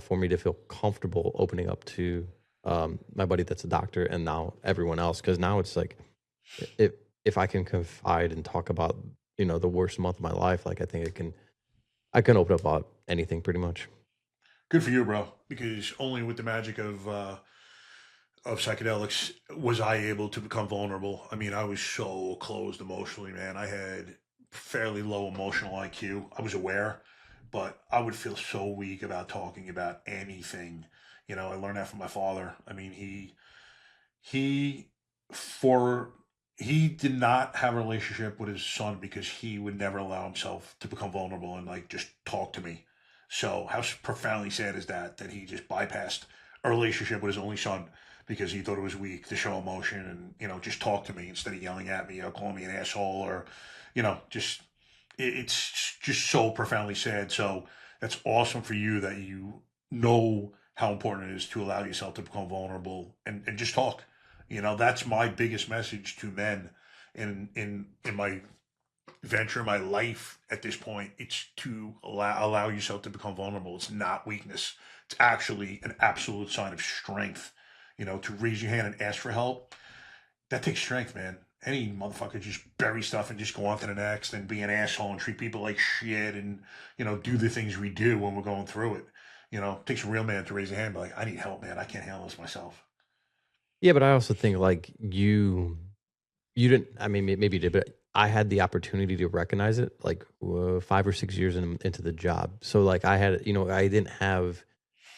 for me to feel comfortable opening up to my buddy that's a doctor, and now everyone else. Because now it's like if I can confide and talk about the worst month of my life, like I think I can open up about anything pretty much. Good for you, bro. Because only with the magic of psychedelics was I able to become vulnerable. I mean, I was so closed emotionally, man. I had fairly low emotional IQ. I was aware, but I would feel so weak about talking about anything. I learned that from my father. I mean, he for he did not have a relationship with his son because he would never allow himself to become vulnerable and like just talk to me. So how profoundly sad is that he just bypassed a relationship with his only son because he thought it was weak to show emotion and just talk to me instead of yelling at me or calling me an asshole, or just it's just so profoundly sad. So that's awesome for you that you know how important it is to allow yourself to become vulnerable and just talk. That's my biggest message to men in my venture in my life at this point. It's to allow yourself to become vulnerable. It's not weakness. It's actually an absolute sign of strength. To raise your hand and ask for help, that takes strength, man. any motherfucker just bury stuff and just go on to the next and be an asshole and treat people like shit and, do the things we do when we're going through it. It takes a real man to raise a hand and be like, I need help, man. I can't handle this myself. Yeah, but I also think like you didn't. I mean, maybe you did, but I had the opportunity to recognize it like 5 or 6 years into the job. So like I had, I didn't have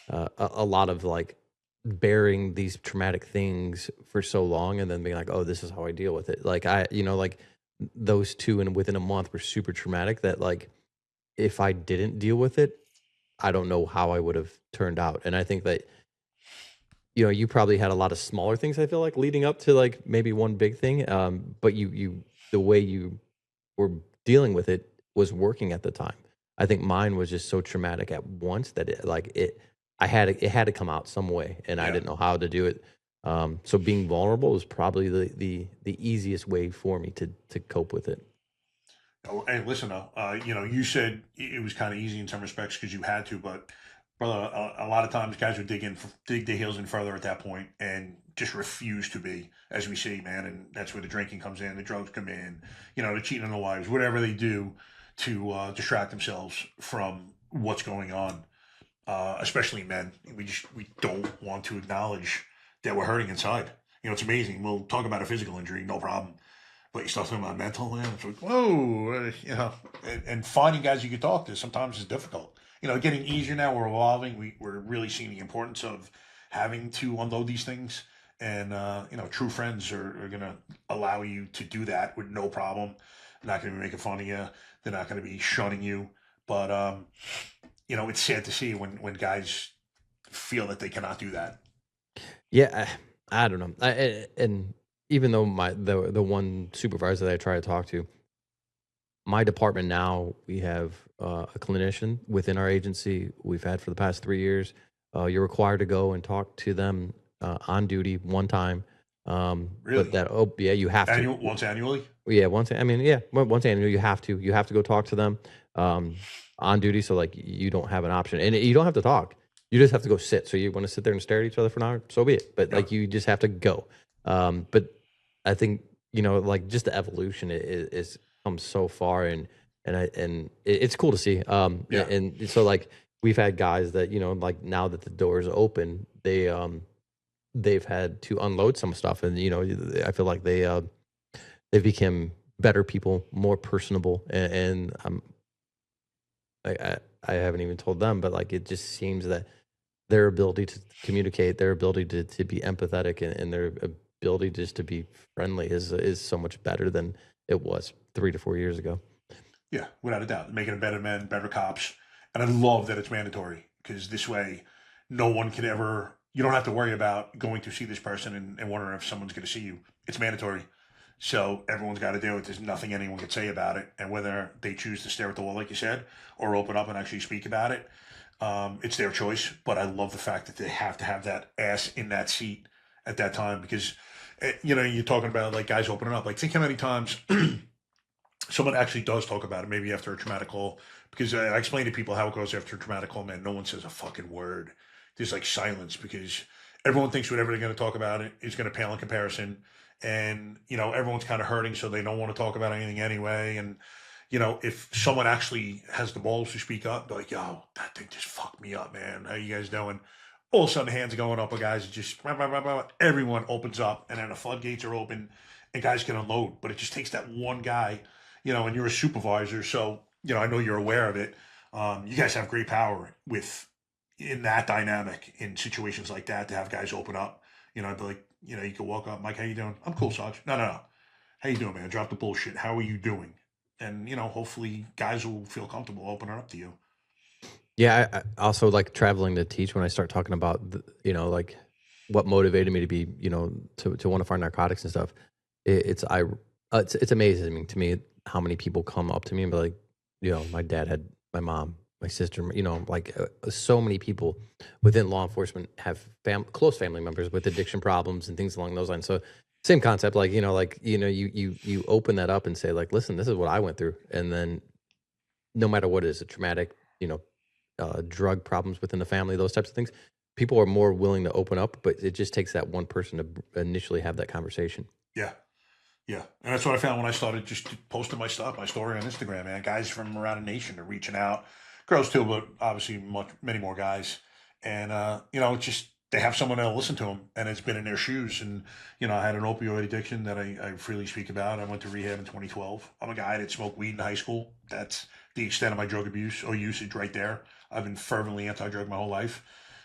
a lot of like bearing these traumatic things for so long and then being like, oh, this is how I deal with it. Like like those two and within a month were super traumatic that like if I didn't deal with it, I don't know how I would have turned out. And I think that you probably had a lot of smaller things, I feel like, leading up to like maybe one big thing. But the way you were dealing with it was working at the time. I think mine was just so traumatic at once that it had to come out some way, and I didn't know how to do it. So being vulnerable was probably the easiest way for me to cope with it. Oh, hey, listen, though, you said it was kind of easy in some respects because you had to, but brother, a lot of times guys would dig their heels in further at that point and just refuse to be, as we see, man. And that's where the drinking comes in, the drugs come in, the cheating on the wives, whatever they do to distract themselves from what's going on. Especially men, we don't want to acknowledge that we're hurting inside. It's amazing. We'll talk about a physical injury, no problem. But you start talking about mental, man. It's like, whoa, and finding guys you can talk to sometimes is difficult. Getting easier now. We're evolving. We're really seeing the importance of having to unload these things. And, true friends are going to allow you to do that with no problem. They're not going to be making fun of you. They're not going to be shunning you. But, it's sad to see when guys feel that they cannot do that. Yeah, I don't know. And even though the one supervisor that I try to talk to, my department now, we have a clinician within our agency. We've had for the past 3 years. You're required to go and talk to them on duty one time. Really? But you have to. Once annually? Yeah, once. I mean, yeah, once annually, you have to. You have to go talk to them on duty. So like, you don't have an option, and you don't have to talk. You just have to go sit. So you want to sit there and stare at each other for an hour, so be it. But like, you just have to go. But I think like just the evolution is come so far, and it's cool to see. And so like we've had guys that like now that the doors open, they've had to unload some stuff, and I feel like they become better people, more personable, and I haven't even told them, but like it just seems that their ability to communicate, their ability to be empathetic, and their ability just to be friendly is so much better than it was 3 to 4 years ago. Yeah, without a doubt. Making them better men, better cops. And I love that it's mandatory because this way no one can ever, you don't have to worry about going to see this person and wondering if someone's going to see you. It's mandatory. So everyone's got to do it. There's nothing anyone can say about it. And whether they choose to stare at the wall, like you said, or open up and actually speak about it, it's their choice. But I love the fact that they have to have that ass in that seat at that time because, you're talking about like guys opening up. Like think how many times someone actually does talk about it, maybe after a traumatic call, because I explain to people how it goes after a traumatic call, man. No one says a fucking word. There's like silence because everyone thinks whatever they're going to talk about it is going to pale in comparison. And, everyone's kind of hurting, so they don't want to talk about anything anyway. And, if someone actually has the balls to speak up, be like, yo, that thing just fucked me up, man. How you guys doing? All of a sudden, hands are going up, and guys are just, everyone opens up, and then the floodgates are open, and guys can unload. But it just takes that one guy, and you're a supervisor, so, I know you're aware of it. You guys have great power in that dynamic, in situations like that, to have guys open up. I'd be like, you could walk up, Mike, how you doing? I'm cool, Sarge. No. How you doing, man? Drop the bullshit. How are you doing? And, hopefully guys will feel comfortable opening up to you. Yeah, I also like traveling to teach. When I start talking about, like what motivated me to be, to want to find narcotics and stuff, it's amazing to me how many people come up to me and be like, my dad had my mom, my sister, like so many people within law enforcement have close family members with addiction problems and things along those lines. So same concept, like, you open that up and say like, listen, this is what I went through. And then no matter what it is, a traumatic, drug problems within the family, those types of things, people are more willing to open up, but it just takes that one person to initially have that conversation. Yeah. Yeah, and that's what I found when I started just posting my stuff, my story on Instagram. Man, guys from around the nation are reaching out, girls too, but obviously many more guys. And it's just they have someone to listen to them, and it's been in their shoes. And I had an opioid addiction that I freely speak about. I went to rehab in 2012. I'm a guy that smoked weed in high school. That's the extent of my drug abuse or usage right there. I've been fervently anti-drug my whole life,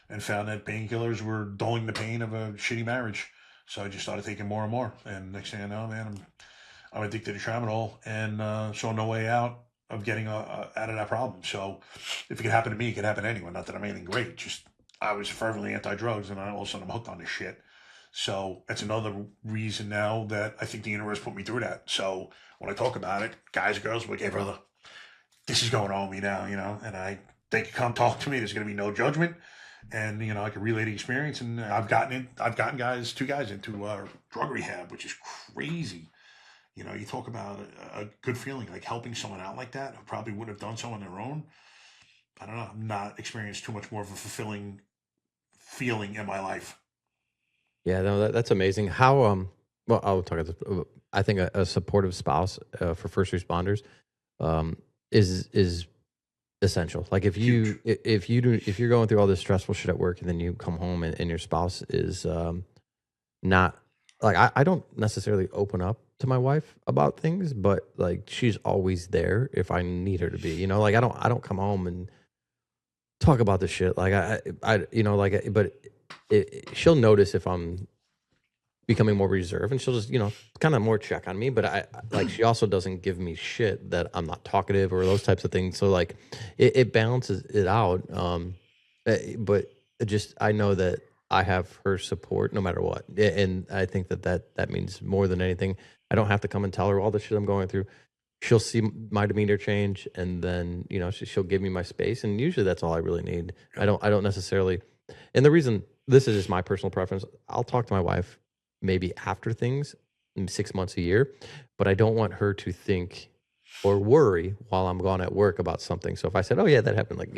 and found that painkillers were dulling the pain of a shitty marriage. So I just started taking more and more. And next thing I know, man, I'm addicted to tramadol, and saw no way out of getting out of that problem. So if it could happen to me, it could happen to anyone. Not that I'm anything great. Just I was fervently anti-drugs, and all of a sudden I'm hooked on this shit. So that's another reason now that I think the universe put me through that. So when I talk about it, guys, girls, we're like, hey, brother, this is going on with me now, and they can come talk to me. There's going to be no judgment. And I can relay the experience, and I've gotten two guys into drug rehab, which is crazy. You talk about a good feeling, like helping someone out like that who probably wouldn't have done so on their own. I don't know. I've not experienced too much more of a fulfilling feeling in my life. Yeah, no, that's amazing. How well, I'll talk about this. I think a supportive spouse for first responders is essential. Like if you're going through all this stressful shit at work, and then you come home and your spouse is not like I don't necessarily open up to my wife about things, but like she's always there if I need her to be. Like I don't come home and talk about this shit. Like but she'll notice if I'm becoming more reserved, and she'll just kind of more check on me. But I like she also doesn't give me shit that I'm not talkative or those types of things. So like it balances it out. But just I know that I have her support no matter what, and I think that means more than anything. I don't have to come and tell her all the shit I'm going through. She'll see my demeanor change, and then she'll give me my space, and usually that's all I really need. I don't necessarily, and the reason this is just my personal preference. I'll talk to my wife maybe after things, 6 months, a year, but I don't want her to think or worry while I'm gone at work about something. So if I said, "Oh yeah, that happened," like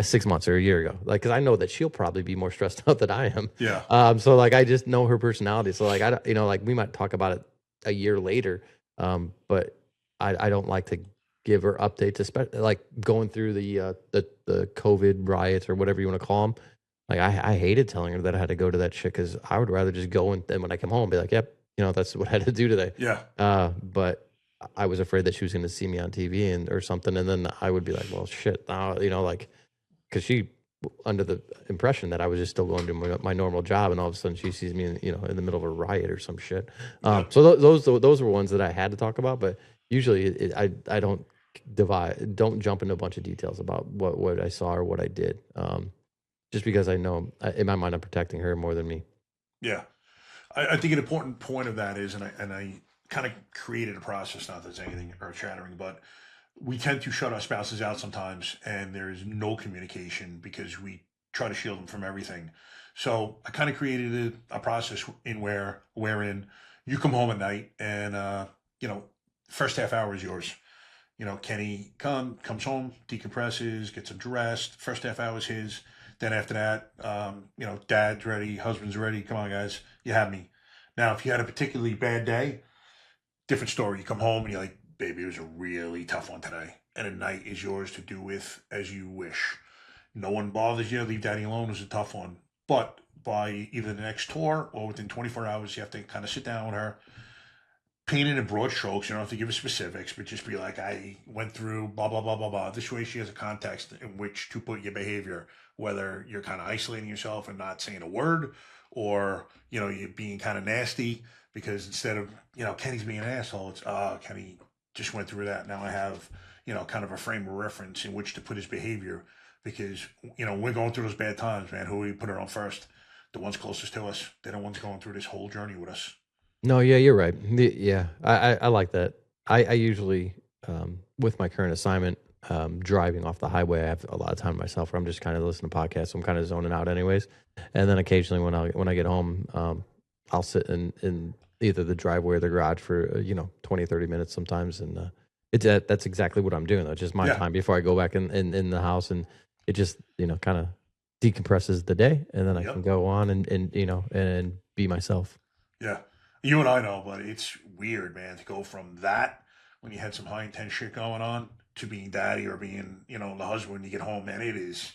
6 months or a year ago, like because I know that she'll probably be more stressed out than I am. Yeah. So like I just know her personality. So like I don't, like we might talk about it a year later, but I don't like to give her updates, especially like going through the COVID riots or whatever you want to call them. Like I hated telling her that I had to go to that shit, because I would rather just go, and then when I come home be like, yep, that's what I had to do today. Yeah. But I was afraid that she was going to see me on TV or something, and then I would be like, well, shit, now, like, because she under the impression that I was just still going to my normal job, and all of a sudden she sees me in the middle of a riot or some shit. So those were ones that I had to talk about, but usually I don't jump into a bunch of details about what I saw or what I did. Just because I know in my mind I'm protecting her more than me. Yeah. I think an important point of that is, and I kind of created a process, not that it's anything earth shattering, but we tend to shut our spouses out sometimes, and there's no communication because we try to shield them from everything. So I kind of created a process wherein you come home at night, and first half hour is yours. Kenny comes home, decompresses, gets dressed. First half hour is his. Then after that, dad's ready, husband's ready. Come on, guys, you have me. Now, if you had a particularly bad day, different story. You come home and you're like, baby, it was a really tough one today. And the night is yours to do with as you wish. No one bothers you. Leave daddy alone is a tough one. But by either the next tour or within 24 hours, you have to kind of sit down with her, paint it in broad strokes. You don't have to give her specifics, but just be like, I went through blah, blah, blah, blah, blah. This way she has a context in which to put your behavior, whether you're kind of isolating yourself and not saying a word, or, you're being kind of nasty, because instead of, Kenny's being an asshole, it's, Kenny just went through that. Now I have, kind of a frame of reference in which to put his behavior, because, we're going through those bad times, man. Who we put it on first? The ones closest to us. They're the ones going through this whole journey with us. No, yeah, you're right. Yeah, I like that. I usually, with my current assignment, driving off the highway, I have a lot of time to myself where I'm just kind of listening to podcasts. So I'm kind of zoning out anyways. And then occasionally when I get home, I'll sit in either the driveway or the garage for, 20, 30 minutes sometimes. And that's exactly what I'm doing, though. It's just my time before I go back in the house. And it just, kind of decompresses the day. And then I can go on and be myself. Yeah. You and I know, but it's weird, man, to go from that when you had some high intense shit going on to being daddy or being, the husband when you get home, man. It is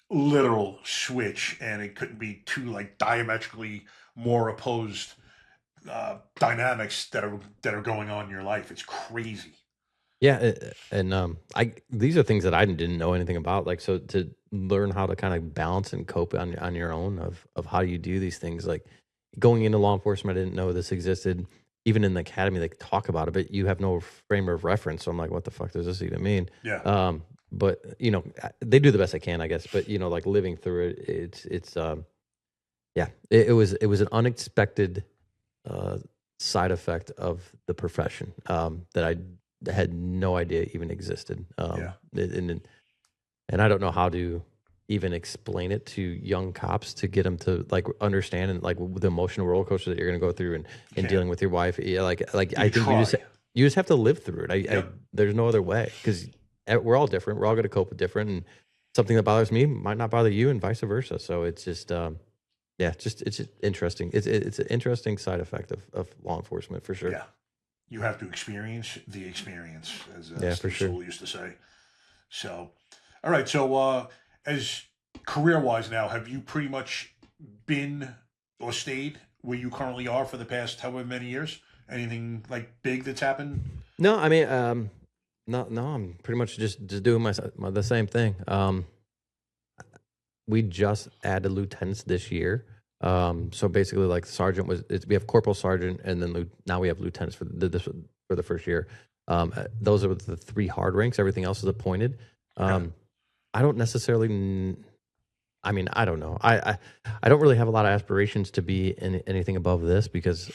literal switch, and it couldn't be two like diametrically more opposed dynamics that are going on in your life. It's crazy. Yeah, and I these are things that I didn't know anything about. Like, so to learn how to kind of balance and cope on your own of how you do these things. Like going into law enforcement, I didn't know this existed. Even in the academy, they talk about it, but you have no frame of reference. So I'm like, what the fuck does this even mean? Yeah. But they do the best they can, I guess. But like living through it, it's yeah, it was an unexpected side effect of the profession that I had no idea even existed. Yeah. And I don't know how to even explain it to young cops to get them to like understand and like the emotional roller coaster that you're going to go through and Yeah. dealing with your wife. Yeah, like I think try. you just have to live through it. Yep. There's no other way because we're all different. We're all going to cope with different, and something that bothers me might not bother you, and vice versa. So it's just yeah, it's just interesting. It's an interesting side effect of law enforcement for sure. Yeah. You have to experience the experience, as Yeah, for Steve sure. Sewell used to say. So, all right. So, as career-wise now, have you pretty much been or stayed where you currently are for the past however many years? Anything like big that's happened? No, I mean, no, I'm pretty much just doing the same thing. We just added lieutenants this year. So basically, like sergeant we have corporal, sergeant, and then now we have lieutenants for the first year. Those are the three hard ranks. Everything else is appointed. Okay. I don't necessarily. I mean, I don't know. I don't really have a lot of aspirations to be in anything above this because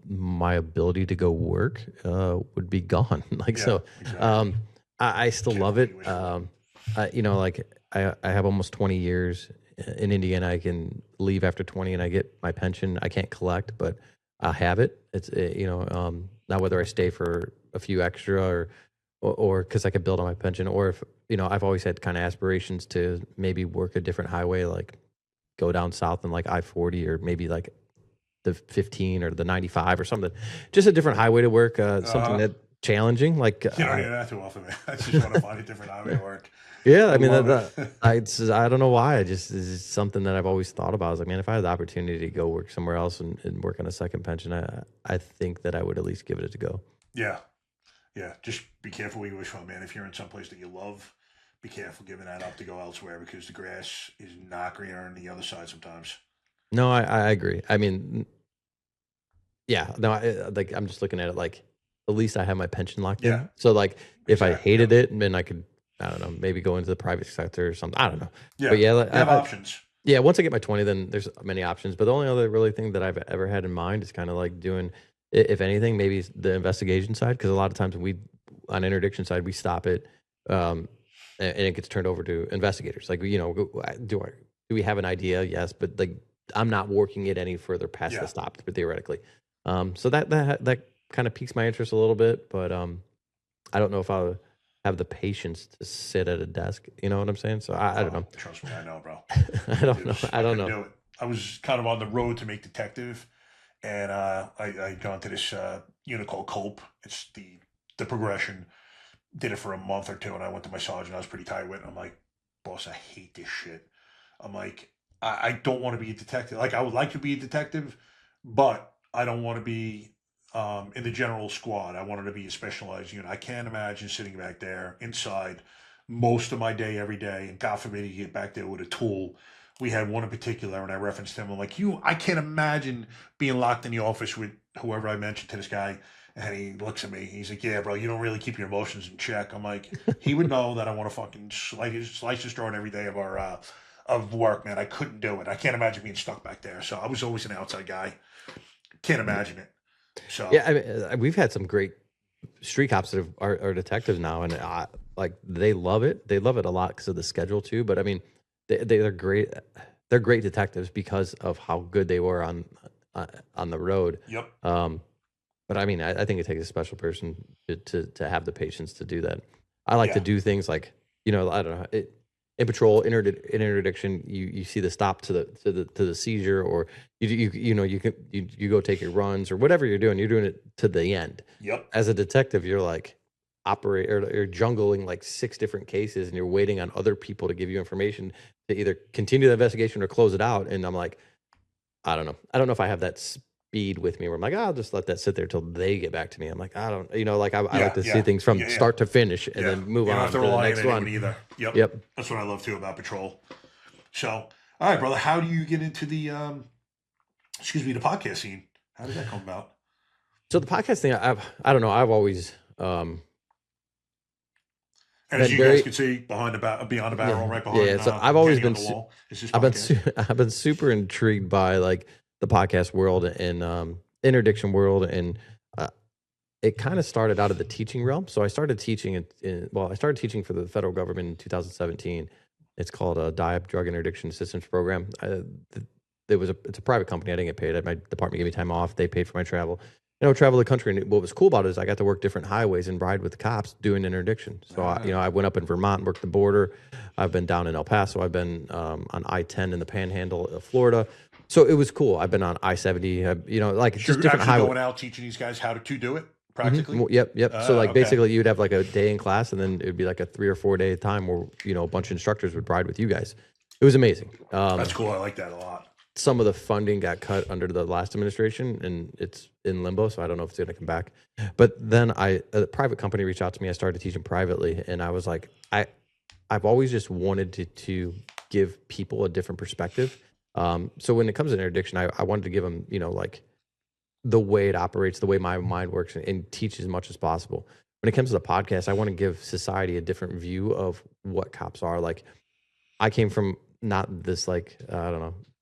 my ability to go work would be gone. Like, Yeah, so, exactly. I still Can't love really it. wish for Like I have almost 20 years in Indiana. I can leave after 20 and I get my pension. I can't collect, but I have it. It's now whether I stay for a few extra or because I could build on my pension, or if I've always had kind of aspirations to maybe work a different highway, like go down south and like I-40 or maybe like the 15 or the 95 or something, just a different highway to work, something that challenging. Like You don't hear that too often, man. I just want to find a different highway to work. yeah, I mean love I don't know why. It's just something that I've always thought about. I was like, man, if I had the opportunity to go work somewhere else and work on a second pension, I think that I would at least give it a go. Yeah. Yeah. Just be careful what you wish for, man. If you're in some place that you love, be careful giving that up to go elsewhere because the grass is not greener on the other side sometimes. No, I agree. I mean, yeah, no, like I'm just looking at it like at least I have my pension locked Yeah. in. So like if I Exactly. hated it, then I could, I don't know, maybe go into the private sector or something. I don't know. Yeah. But yeah, You have options. yeah, once I get my 20, then there's many options. But the only other really thing that I've ever had in mind is kind of like doing, if anything, maybe the investigation side. Because a lot of times on interdiction side, we stop it, and it gets turned over to investigators. Like, do we have an idea? Yes, but like I'm not working it any further past Yeah. the stop, but theoretically. So that kind of piques my interest a little bit, but I don't know if I'll have the patience to sit at a desk. You know what I'm saying? So I don't know. Trust me, I know, bro. I don't know. Dude, I don't couldn't know. do it. I was kind of on the road to make detective, and I gone to this unit called Cope. It's the progression. Did it for a month or two, and I went to my sergeant. I was pretty tired with it. I'm like, boss, I hate this shit. I'm like, I don't want to be a detective. Like, I would like to be a detective, but I don't want to be in the general squad. I wanted to be a specialized unit. I can't imagine sitting back there inside most of my day every day, and God forbid you get back there with a tool. We had one in particular, and I referenced him. I'm like, I can't imagine being locked in the office with whoever I mentioned to this guy. And he looks at me. He's like, yeah, bro, you don't really keep your emotions in check. I'm like, he would know that I want to fucking slice his throat every day of our of work, man. I couldn't do it. I can't imagine being stuck back there. So I was always an outside guy. Can't imagine it. So Yeah, I mean, we've had some great street cops that are detectives now, and like they love it. They love it a lot because of the schedule too. But I mean, they're great. They're great detectives because of how good they were on the road. Yep. But I mean, I think it takes a special person to have the patience to do that. I like to Yeah. do things like, I don't know. in patrol, interdiction, you see the stop to the seizure, or you go take your runs or whatever you're doing it to the end. Yep. As a detective, you're like you're jungling like 6 different cases, and you're waiting on other people to give you information to either continue the investigation or close it out. And I'm like, I don't know if I have that speed with me where I'm like, I'll just let that sit there till they get back to me. I'm like, I don't, like I like to see things from start to finish and then move on to the next one. Either. Yep. That's what I love too about patrol. So, all right, brother, how do you get into the the podcast scene? How did that come about? So the podcast thing, I don't know. I've always and as you guys can see beyond the barrel, right behind. Yeah, so I've always been. I've been super intrigued by like the podcast world and interdiction world, and it kind of started out of the teaching realm. So I started teaching I started teaching for the federal government in 2017. It's called a DIAP, Drug Interdiction Assistance Program. It's a private company. I didn't get paid. My department gave me time off. They paid for my travel. Travel the country. And what was cool about it is I got to work different highways and ride with the cops doing interdiction. So, I went up in Vermont and worked the border. I've been down in El Paso. I've been on I-10 in the Panhandle of Florida. So it was cool. I've been on I-70. Just different highways. Going out teaching these guys how to do it practically. Mm-hmm. Yep. So basically, you'd have like a day in class, and then it would be like a 3 or 4 day time where a bunch of instructors would ride with you guys. It was amazing. That's cool. I like that a lot. Some of the funding got cut under the last administration, and it's in limbo, so I don't know if it's going to come back. But then a private company reached out to me. I started teaching privately, and I was like, I've always just wanted to give people a different perspective. So when it comes to interdiction, I wanted to give them, like the way it operates, the way my mind works, and teach as much as possible. When it comes to the podcast, I want to give society a different view of what cops are. Like, I came from not this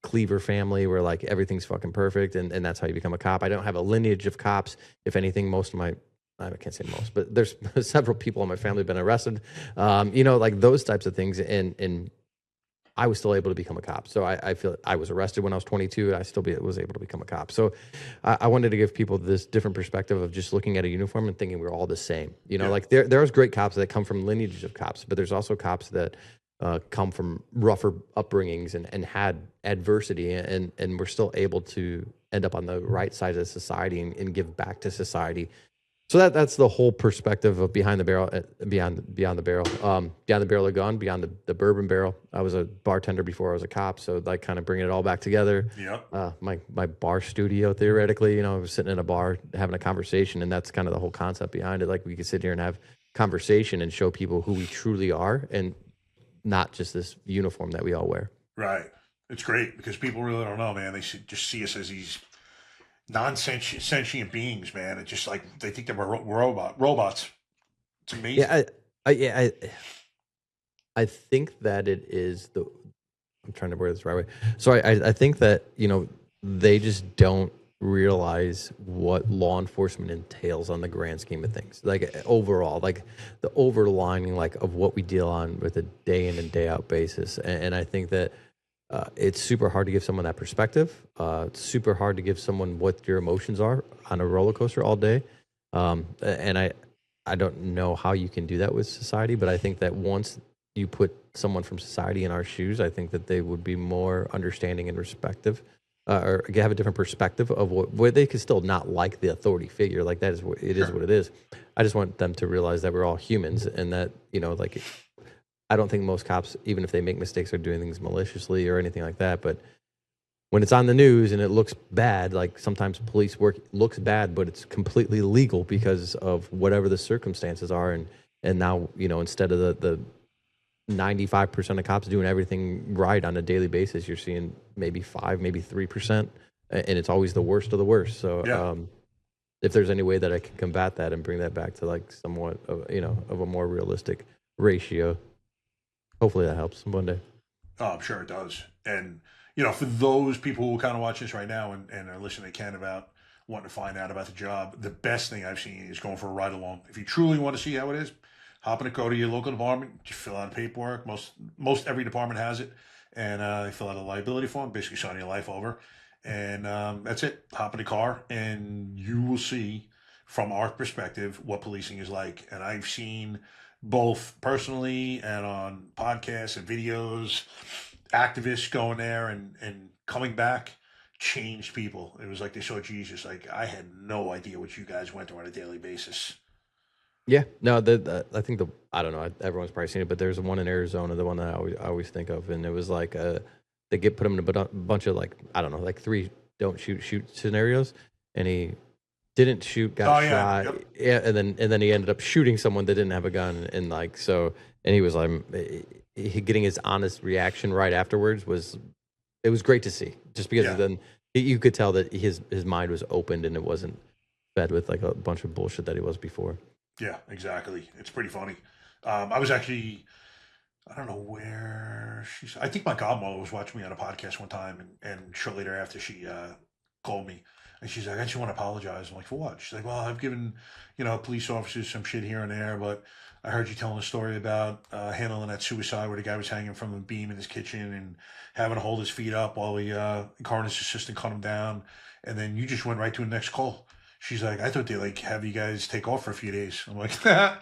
Cleaver family where like everything's fucking perfect and that's how you become a cop. I don't have a lineage of cops. If anything, I can't say most, but there's several people in my family have been arrested. Like those types of things. And I was still able to become a cop. So I feel I was arrested when I was 22. And I still was able to become a cop. So I wanted to give people this different perspective of just looking at a uniform and thinking we're all the same. Like there's great cops that come from lineages of cops, but there's also cops that come from rougher upbringings and had adversity, and we're still able to end up on the right side of society and give back to society. So that's the whole perspective of behind the barrel, beyond the barrel of gun, beyond the bourbon barrel. I was a bartender before I was a cop, so like kind of bringing it all back together. Yep. My bar studio, theoretically, I was sitting in a bar having a conversation, and that's kind of the whole concept behind it. Like we could sit here and have conversation and show people who we truly are, and not just this uniform that we all wear. Right. It's great because people really don't know, man. They should just see us as these non-sentient beings, man. It's just like they think that we're robots. It's amazing. Yeah, I think that it is I'm trying to word this the right way. So I think that, they just don't realize what law enforcement entails on the grand scheme of things, like overall, like the overlining like of what we deal on with a day in and day out basis. And I think that it's super hard to give someone that perspective. It's super hard to give someone what your emotions are on a roller coaster all day. And I don't know how you can do that with society, but I think that once you put someone from society in our shoes, I think that they would be more understanding and respective. Or have a different perspective of where they could still not like the authority figure. Like that is what it is. What it is. I just want them to realize that we're all humans, and that I don't think most cops, even if they make mistakes, are doing things maliciously or anything like that. But when it's on the news and it looks bad, like sometimes police work looks bad, but it's completely legal because of whatever the circumstances are. And now instead of the 95% of cops doing everything right on a daily basis, you're seeing maybe 5, maybe 3%, and it's always the worst of the worst. So if there's any way that I can combat that and bring that back to like somewhat of a more realistic ratio, hopefully that helps one day. Oh, I'm sure it does. And for those people who kind of watch this right now and are listening to Ken about wanting to find out about the job, the best thing I've seen is going for a ride along. If you truly want to see how it is, hop in a car to your local department, just fill out paperwork. Most every department has it. And they fill out a liability form, basically signing your life over. And that's it. Hop in the car and you will see from our perspective what policing is like. And I've seen both personally and on podcasts and videos, activists going there and coming back changed people. It was like they saw Jesus. Like, I had no idea what you guys went through on a daily basis. Yeah, no, I think I don't know, everyone's probably seen it, but there's one in Arizona, the one that I always think of, and it was like they put him in a bunch of, like, I don't know, like 3 don't shoot scenarios, and he didn't shoot, got shot, Yep. yeah, and then he ended up shooting someone that didn't have a gun, and like, so, and he was like, he getting his honest reaction right afterwards was great to see, just because then you could tell that his mind was opened and it wasn't fed with like a bunch of bullshit that he was before. Yeah, exactly. It's pretty funny. I was actually, I don't know where she's. I think my godmother was watching me on a podcast one time, and shortly thereafter she called me, and she's like, "I just want to apologize." I'm like, "For what?" She's like, "Well, I've given police officers some shit here and there, but I heard you telling a story about handling that suicide where the guy was hanging from a beam in his kitchen and having to hold his feet up while the coroner's assistant cut him down, and then you just went right to the next call." She's like, "I thought they like have you guys take off for a few days." I'm like, "Nah,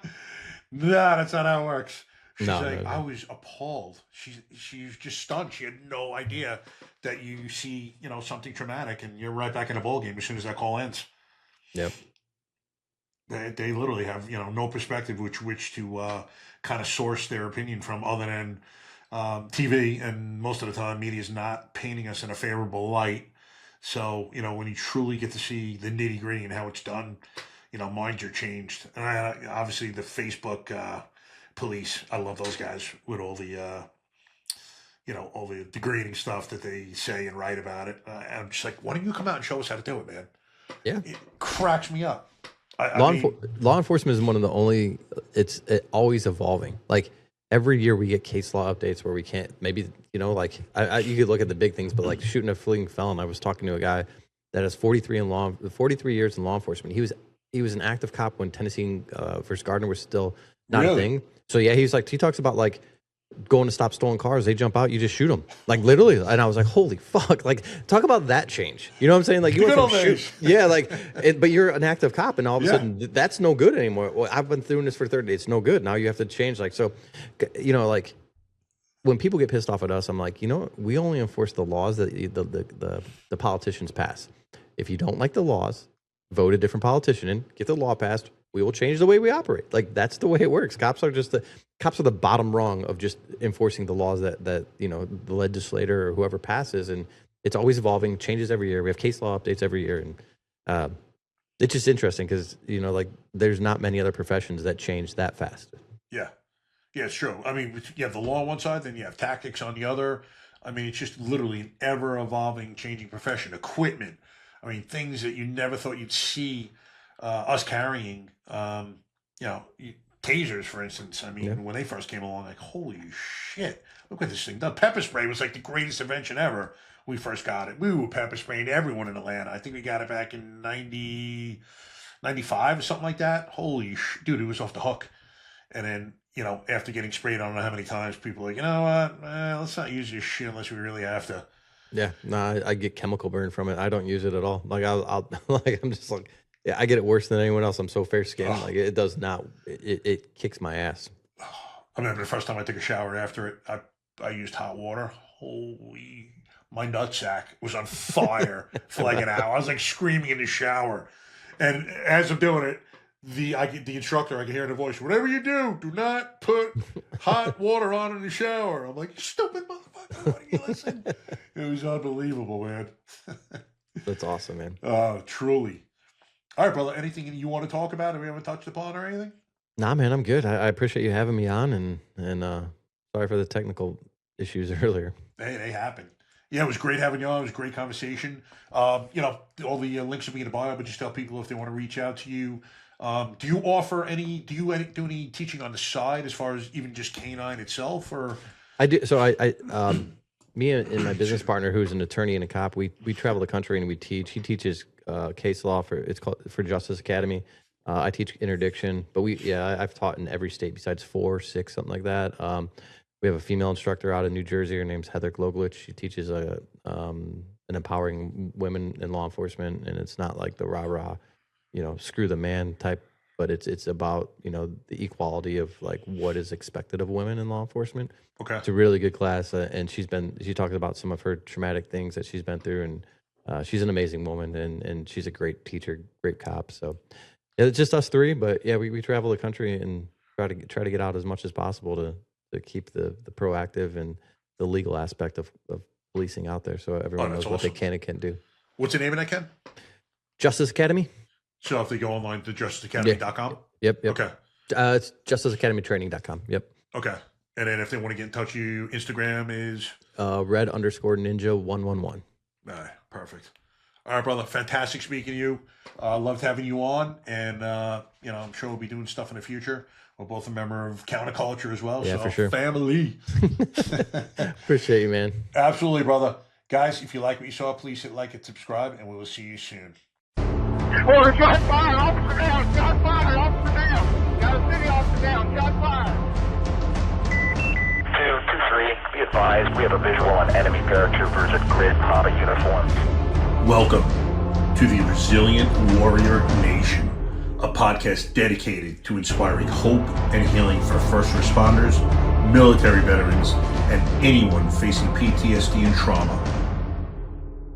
that's not how it works." She's like, "I was appalled." She was just stunned. She had no idea that you see, something traumatic and you're right back in the ball game as soon as that call ends. Yep. They literally have, no perspective which to kind of source their opinion from other than TV, and most of the time media is not painting us in a favorable light. So, when you truly get to see the nitty gritty and how it's done, minds are changed. And obviously the Facebook police, I love those guys with all the, all the degrading stuff that they say and write about it. And I'm just like, why don't you come out and show us how to do it, man? Yeah. It cracks me up. Law enforcement is one of the only, it's always evolving. Like, every year we get case law updates where we can't, maybe, like, you could look at the big things, but like shooting a fleeing felon. I was talking to a guy that has 43 years in law enforcement. He was an active cop when Tennessee versus Gardner was still not a thing. So yeah, he talks about like going to stop stolen cars. They jump out, you just shoot them, like literally. And I was like, holy fuck! Like, talk about that change. You know what I'm saying? Like, you went from shoot, yeah, like, but you're an active cop, and all of a sudden that's no good anymore. Well, I've been doing this for 30 days. It's no good. Now you have to change. Like, so, like, when people get pissed off at us, I'm like, we only enforce the laws that the politicians pass. If you don't like the laws, vote a different politician in, get the law passed. We will change the way we operate. Like, that's the way it works. Cops are the bottom rung of just enforcing the laws that the legislator or whoever passes, and it's always evolving, changes every year. We have case law updates every year, and it's just interesting because like, there's not many other professions that change that fast. Yeah, it's true. I mean, you have the law on one side, then you have tactics on the other. I mean, it's just literally an ever evolving, changing profession. Equipment. I mean, things that you never thought you'd see us carrying. Tasers, for instance. I mean, when they first came along, like, holy shit, look what this thing does. Pepper spray was like the greatest invention ever. We first got it. We were pepper spraying everyone in Atlanta. I think we got it back in 95 or something like that. Holy dude, it was off the hook. And then, after getting sprayed, I don't know how many times people are like, you know what, let's not use this shit unless we really have to. Yeah, no, I get chemical burn from it. I don't use it at all. Like, I'll like, I'm just like, yeah, I get it worse than anyone else. I'm so fair skinned. Like, it does not. It kicks my ass. I remember the first time I took a shower after it. I used hot water. Holy, my nutsack was on fire for like an hour. I was like screaming in the shower, and as I'm doing it, the instructor, I can hear in the voice, "Whatever you do not put hot water on in the shower." I'm like, "You stupid motherfucker! Why don't you listen?" It was unbelievable, man. That's awesome, man. Truly. All right, brother. Anything you want to talk about that we haven't touched upon or anything? Nah, man, I'm good. I appreciate you having me on, and sorry for the technical issues earlier. Hey, they happen. Yeah, it was great having you on. It was a great conversation. All the links will be in the bio, but just tell people if they want to reach out to you. Do you offer do any teaching on the side as far as even just K9 itself, or? I do. So me and my business partner, who's an attorney and a cop, we travel the country and we teach. He teaches case law for Justice Academy. I teach interdiction, but I've taught in every state besides 4, 6, something like that. We have a female instructor out of New Jersey. Her name's Heather Gloglich. She teaches an empowering women in law enforcement, and it's not like the rah-rah, screw the man type but it's about, you know, the equality of like what is expected of women in law enforcement. Okay. It's a really good class, and she talked about some of her traumatic things that she's been through, and she's an amazing woman, and she's a great teacher, great cop. So yeah, it's just us three, but yeah, we travel the country and try to get out as much as possible to keep the proactive and the legal aspect of policing out there, so everyone knows what they can and can't do. What's the name of that, Ken? Justice Academy. So if they go online to justiceacademy.com? Yep. Okay. It's justiceacademytraining.com. Yep. Okay. And then if they want to get in touch with you, Instagram is? red_ninja111. All right. Perfect. All right, brother. Fantastic speaking to you. Loved having you on. And, you know, I'm sure we'll be doing stuff in the future. We're both a member of Counterculture as well. Yeah, so for sure. Family. Appreciate you, man. Absolutely, brother. Guys, if you like what you saw, please hit like and subscribe, and we will see you soon. Order, shot fired, officer down, shot fired, officer down. Got a city officer down, shot fired. 223, be advised, we have a visual on enemy paratroopers at grid Papa uniforms. Welcome to the Resilient Warrior Nation, a podcast dedicated to inspiring hope and healing for first responders, military veterans, and anyone facing PTSD and trauma